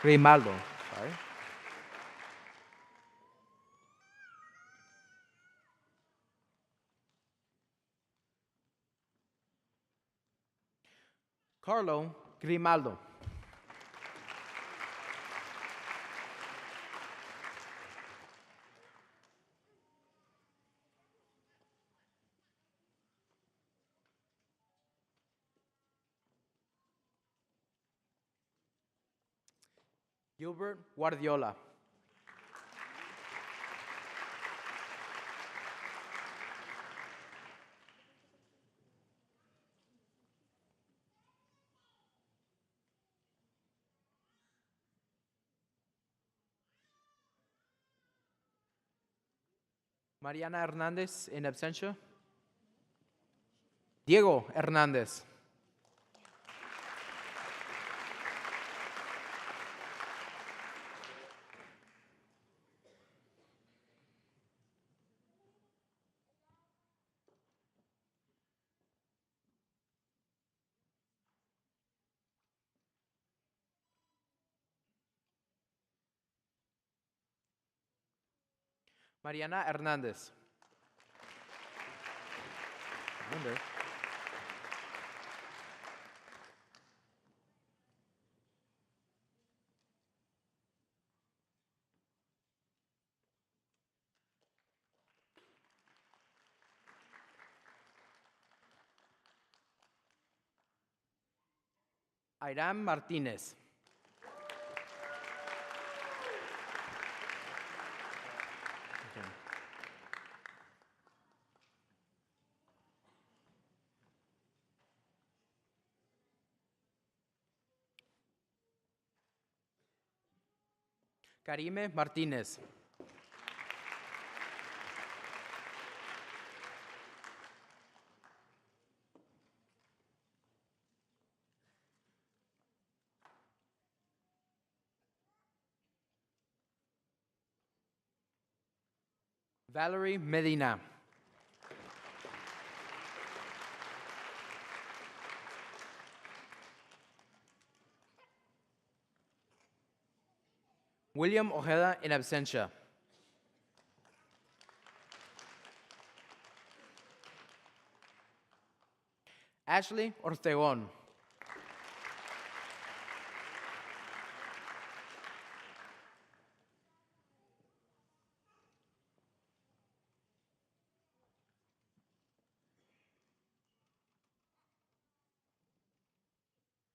Grimaldo, sorry. Carlo Grimaldo. Gilbert Guardiola. Mariana Hernandez in absentia. Diego Hernandez. Mariana Hernandez. Airam Martinez. Karime Martinez. Valerie Medina. William Ojeda in absentia. Ashley Ortegon.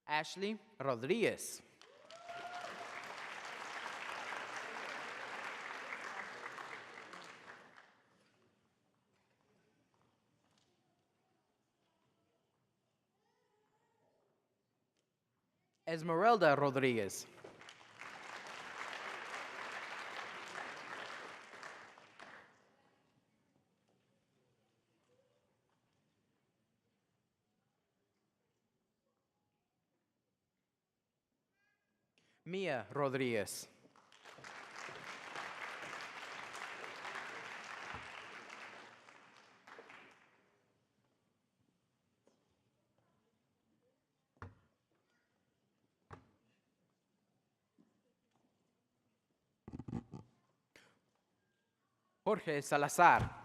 Ashley Rodriguez. Esmeralda Rodriguez. Mia Rodriguez. Jorge Salazar.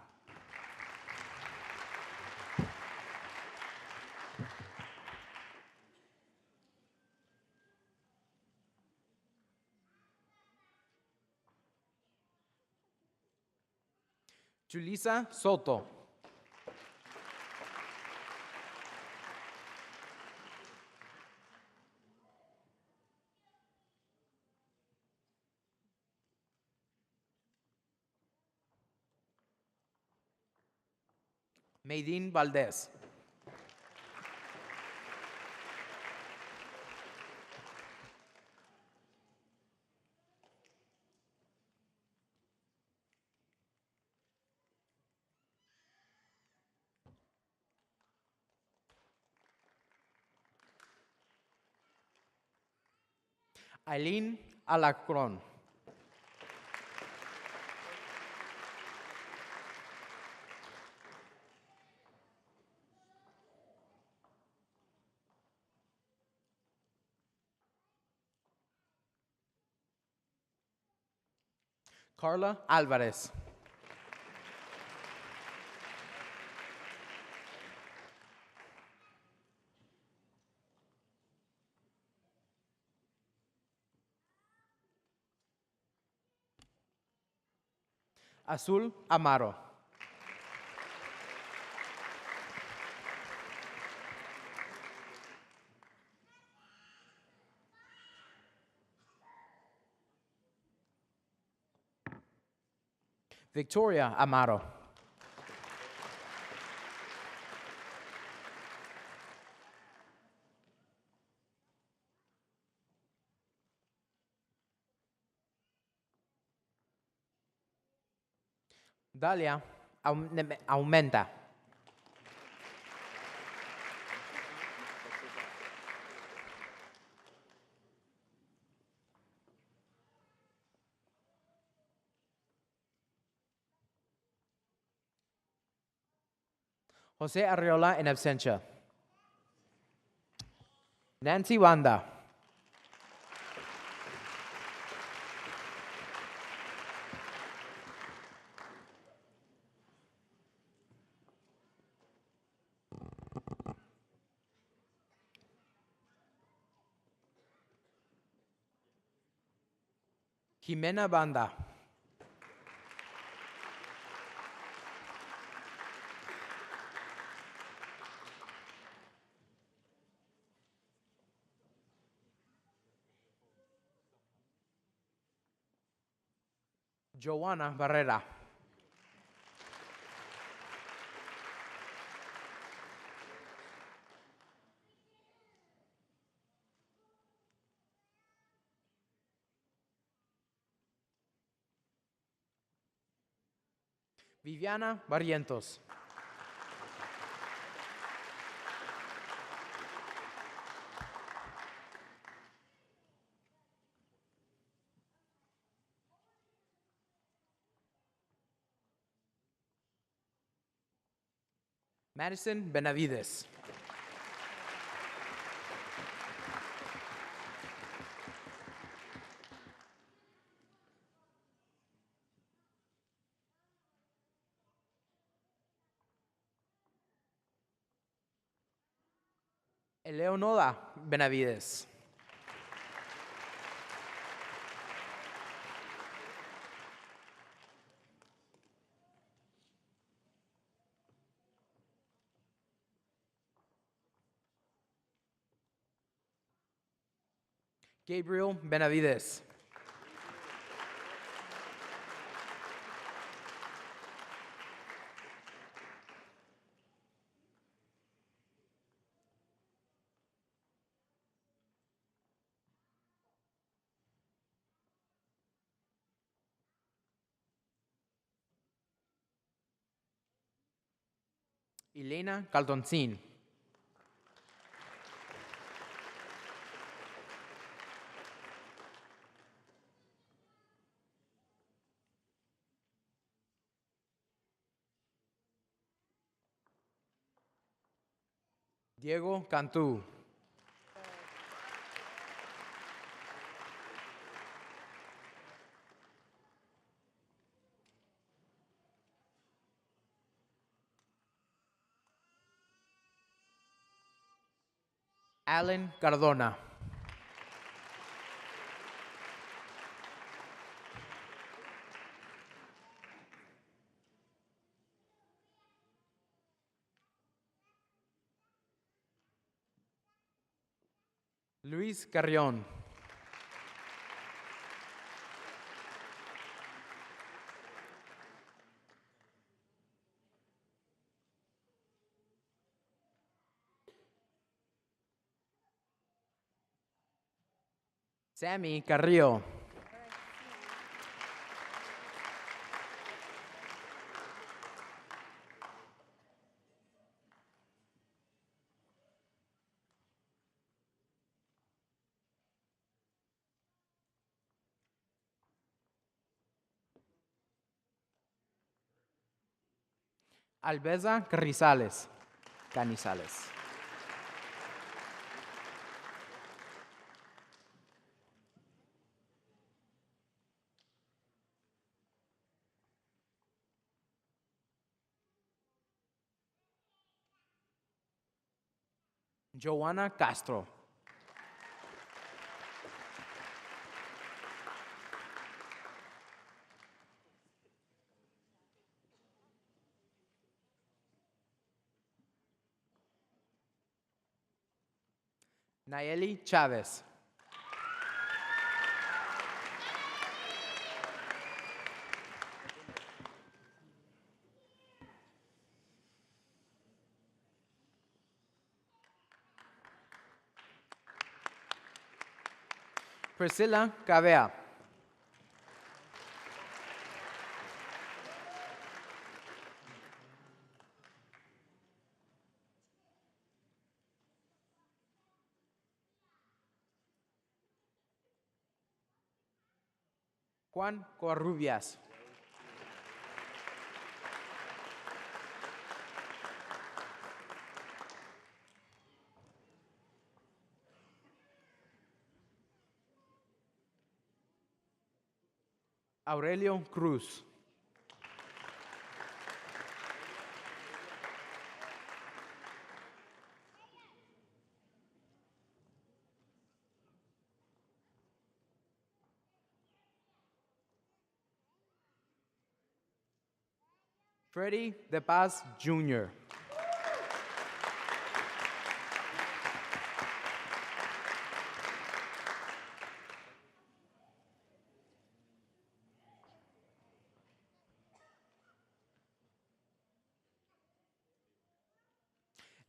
Julissa Soto. Maydeen Valdez. Aileen Alacron. Carla Alvarez. Azul Amaro. Victoria Amaro. Dalia Aumenta. Jose Arriola en absentia. Nancy Wanda. Jimena Banda. Joanna Barrera. Viviana Barrientos. Madison Benavides. Eleonora Benavides. Gabriel Benavides. Elena Caldoncin. Diego Cantú. Alan Cardona. Luis Carrión. Sammy Carrillo. Albeza Carrizales. Canizales. Joanna Castro. Nayeli Chavez. Priscilla Cavea. Juan Covarrubias. Aurelio Cruz. Freddie De Paz Jr.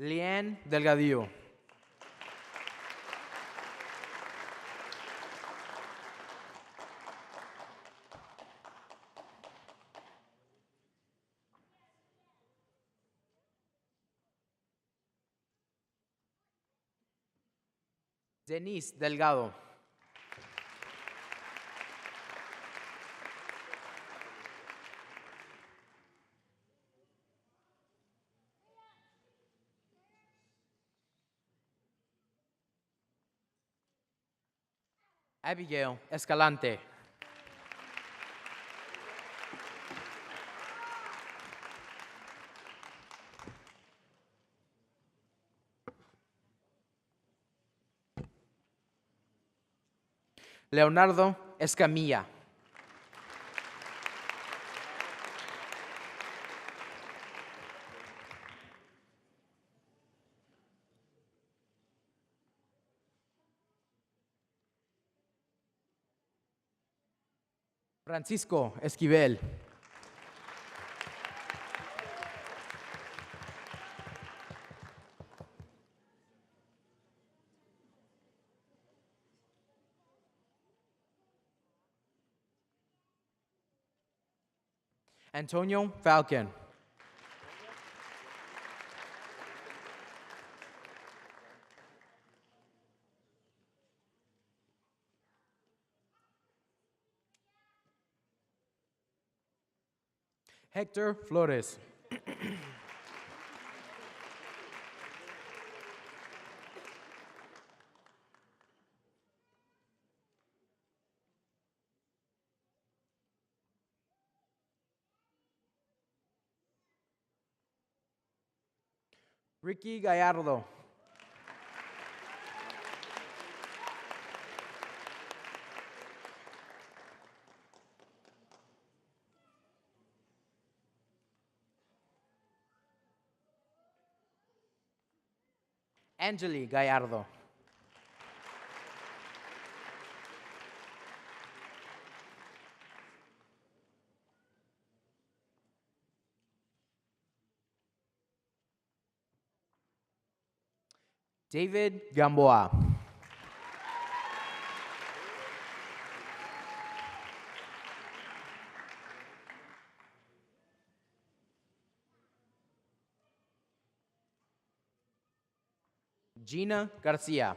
Leanne Delgadillo. Denise Delgado. Abigail Escalante. Leonardo Escamilla. Francisco Esquivel. Antonio Falcon. Hector Flores. Ricky Gallardo. Angeli Gallardo. David Gamboa. Gina Garcia.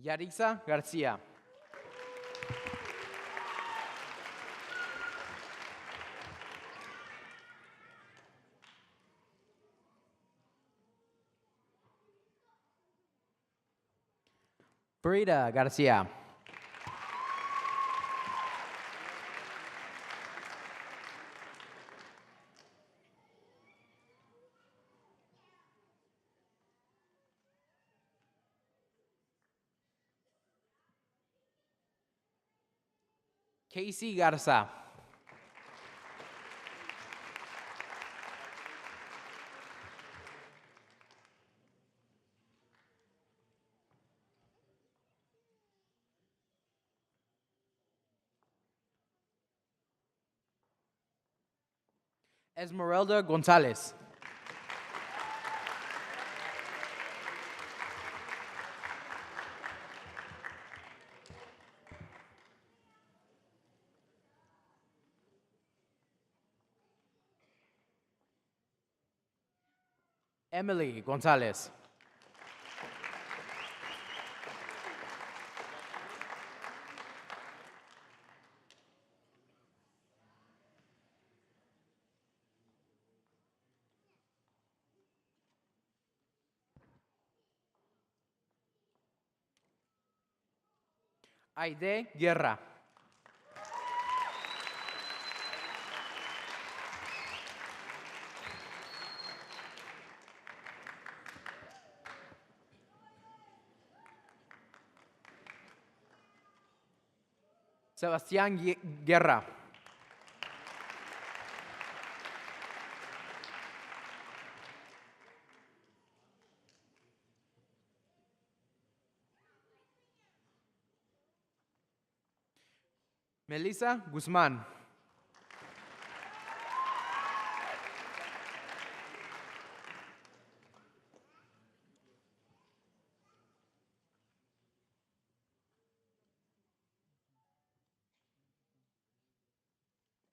Yarisa Garcia. Frida Garcia. Casey Garza. Esmeralda Gonzalez. Emily Gonzalez. Aide Guerra. Sebastián Guerra. Melissa Guzmán.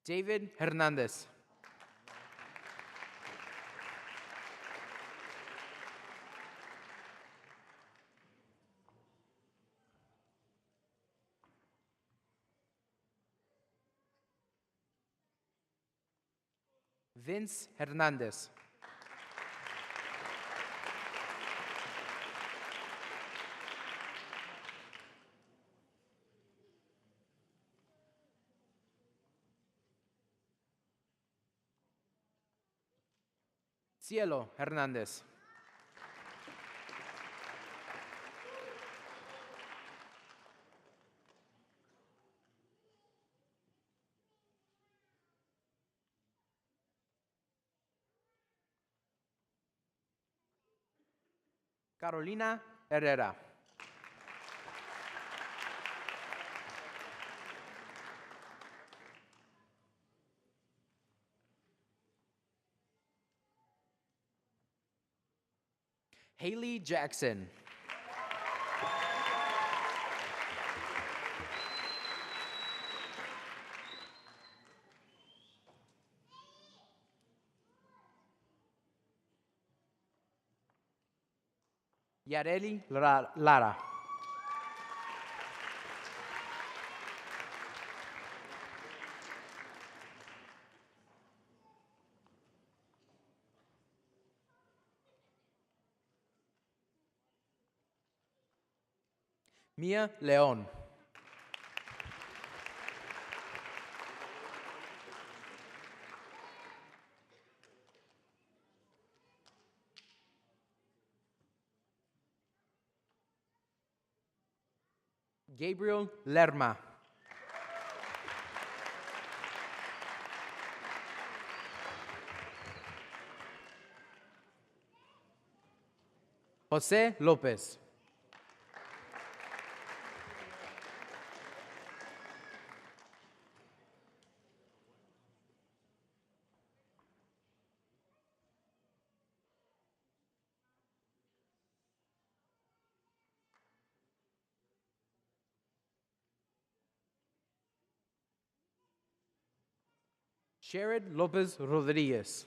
David Hernandez. Vince Hernandez. Cielo Hernández. Carolina Herrera. Haley Jackson. Yareli Lara. Mia León. Gabriel Lerma. José López. Sherrod López Rodríguez.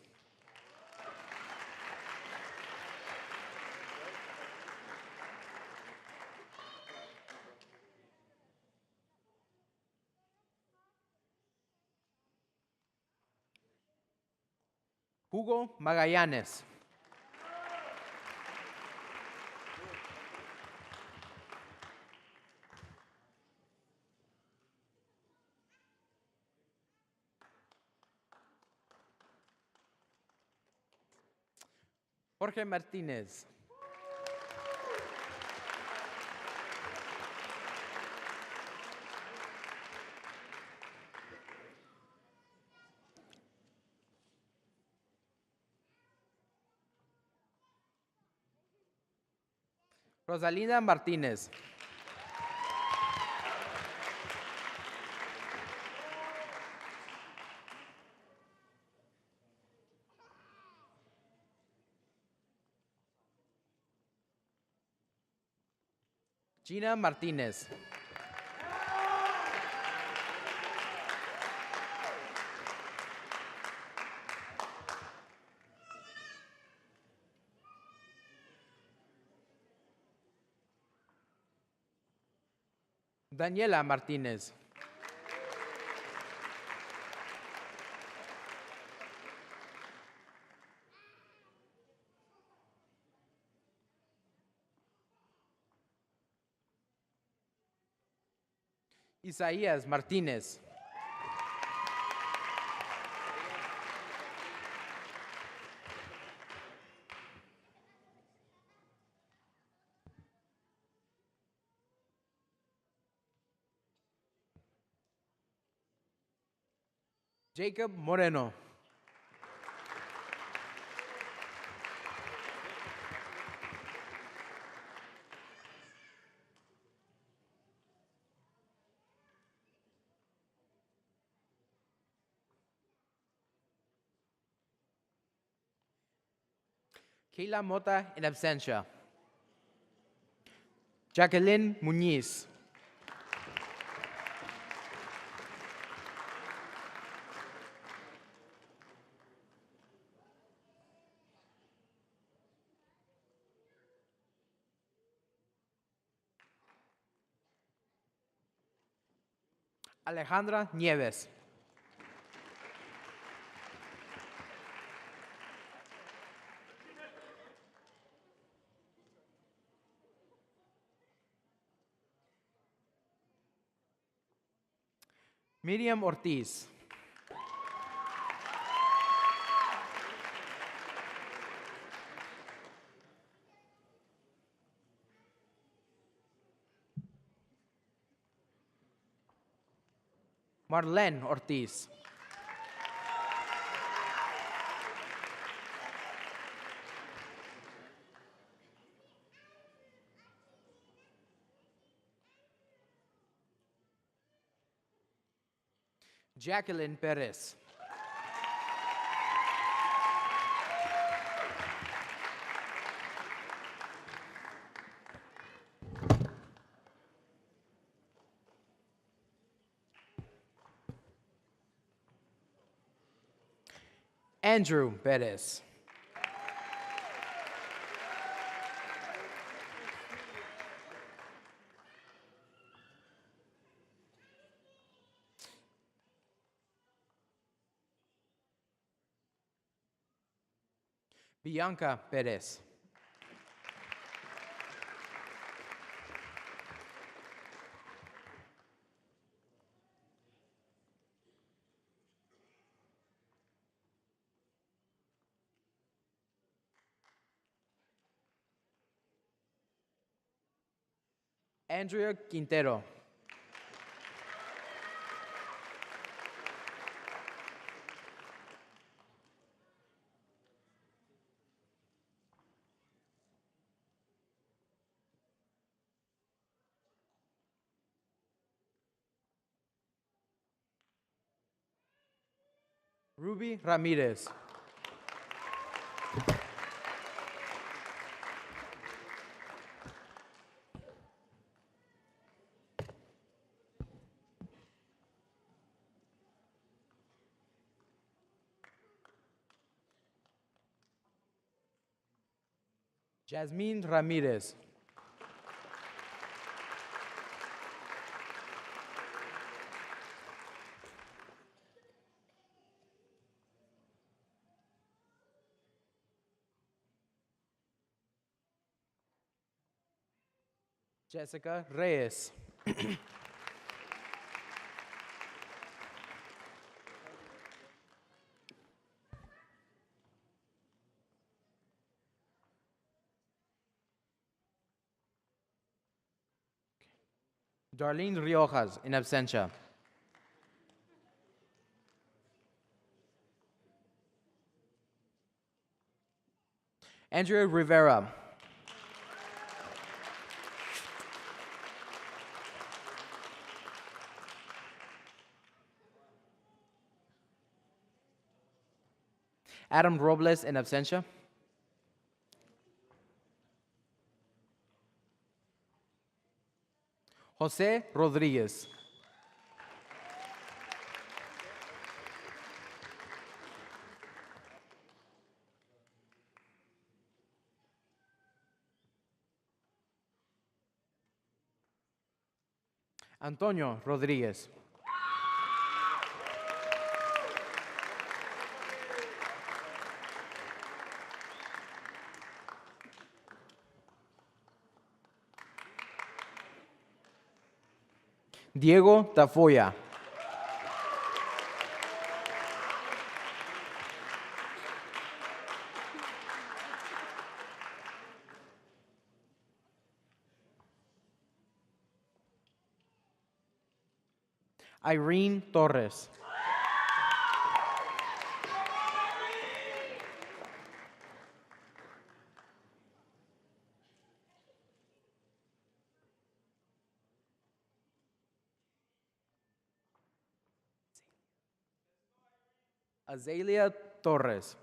Hugo Magallanes. Jorge Martinez. Rosalinda Martinez. Gina Martinez. Daniela Martinez. Isaías Martinez. Jacob Moreno. Kayla Mota in absentia. Jacqueline Muñiz. Alejandra Nieves. Miriam Ortiz. Marlene Ortiz. Jacqueline Perez. Andrew Perez. Bianca Perez. Andrea Quintero. Ruby Ramirez. Jasmine Ramirez. Jessica Reyes. Darlene Riojas, in absentia. Andrea Rivera. Adam Robles, in absentia. Jose Rodriguez. Antonio Rodriguez. Diego Tafoya. Irene Torres. Azalea Torres.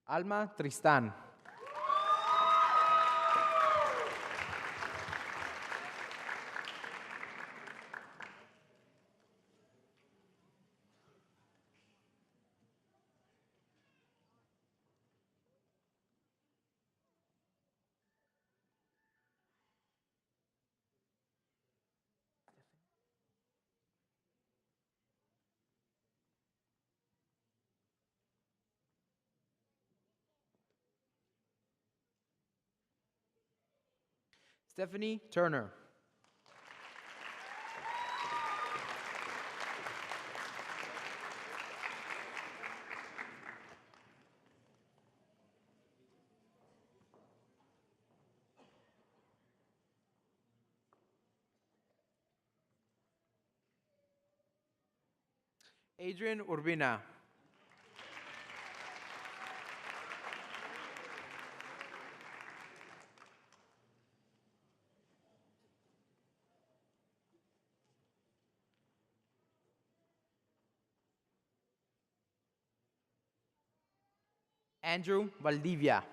Alma Tristán. Stephanie Turner. Adrian Urbina. Andrew Valdivia.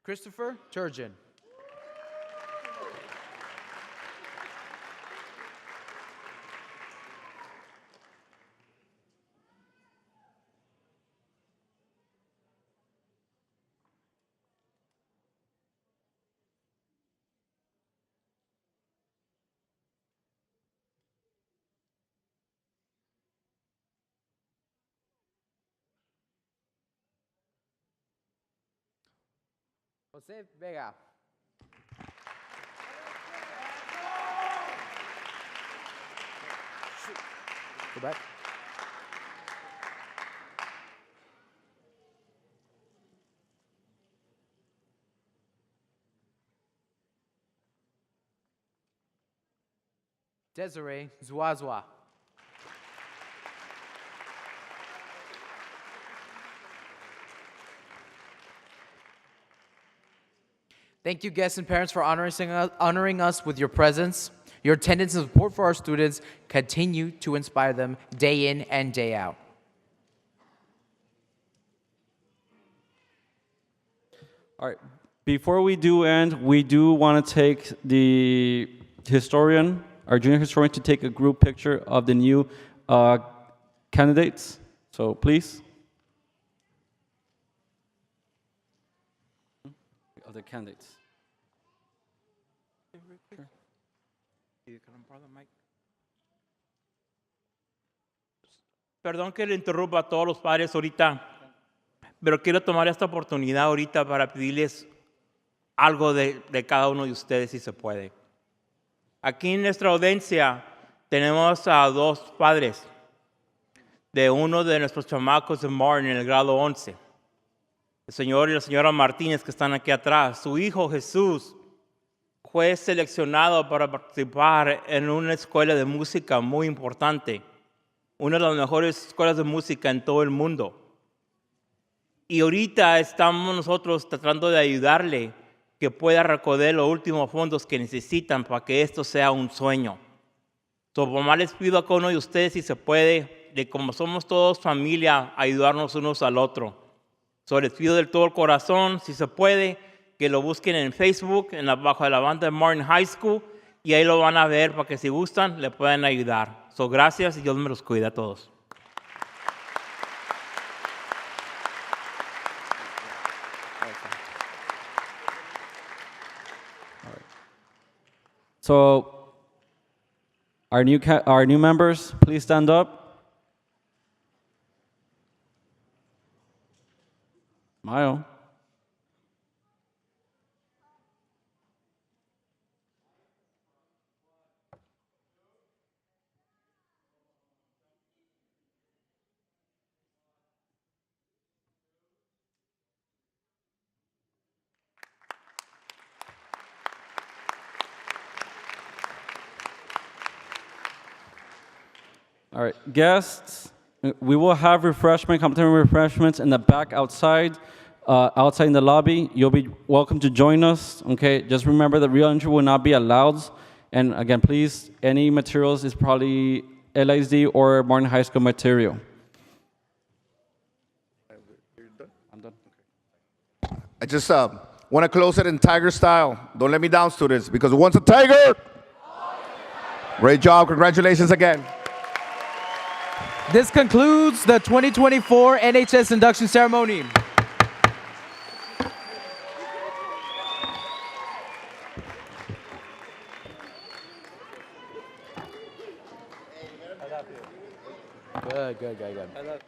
Christopher Turgeon. Jose Vega. Go back. Desiree Zuazua. Thank you, guests and parents, for honoring us with your presence. Your attendance and support for our students continue to inspire them day in and day out. All right. Before we do end, we do want to take the historian, our junior historian, to take a group picture of the new candidates. So please. Of the candidates. Perdón que le interrumpa a todos los padres ahorita, pero quiero tomar esta oportunidad ahorita para pedirles algo de cada uno de ustedes, si se puede. Aquí en nuestra audiencia tenemos a dos padres de uno de nuestros chamacos de Martin en el grado 11. El señor y la señora Martínez, que están aquí atrás. Su hijo Jesús fue seleccionado para participar en una escuela de música muy importante, una de las mejores escuelas de música en todo el mundo. Y ahorita estamos nosotros tratando de ayudarle que pueda recoger los últimos fondos que necesitan para que esto sea un sueño. Más les pido a cada uno de ustedes, si se puede, de como somos todos familia, ayudarnos unos al otro. Les pido del todo el corazón, si se puede, que lo busquen en Facebook, bajo la banda de Martin High School, y ahí lo van a ver para que si gustan, le puedan ayudar. Gracias y Dios me los cuida a todos. So, our new members, please stand up. Smile. All right, guests, we will have complimentary refreshments in the back outside in the lobby. You'll be welcome to join us, okay? Just remember that real entry will not be allowed. And again, please, any materials is probably LISD or Martin High School material. I'm done. I just want to close it in Tiger style. Don't let me down, students, because once a Tiger. Great job. Congratulations again. This concludes the 2024 NHS induction ceremony. Good.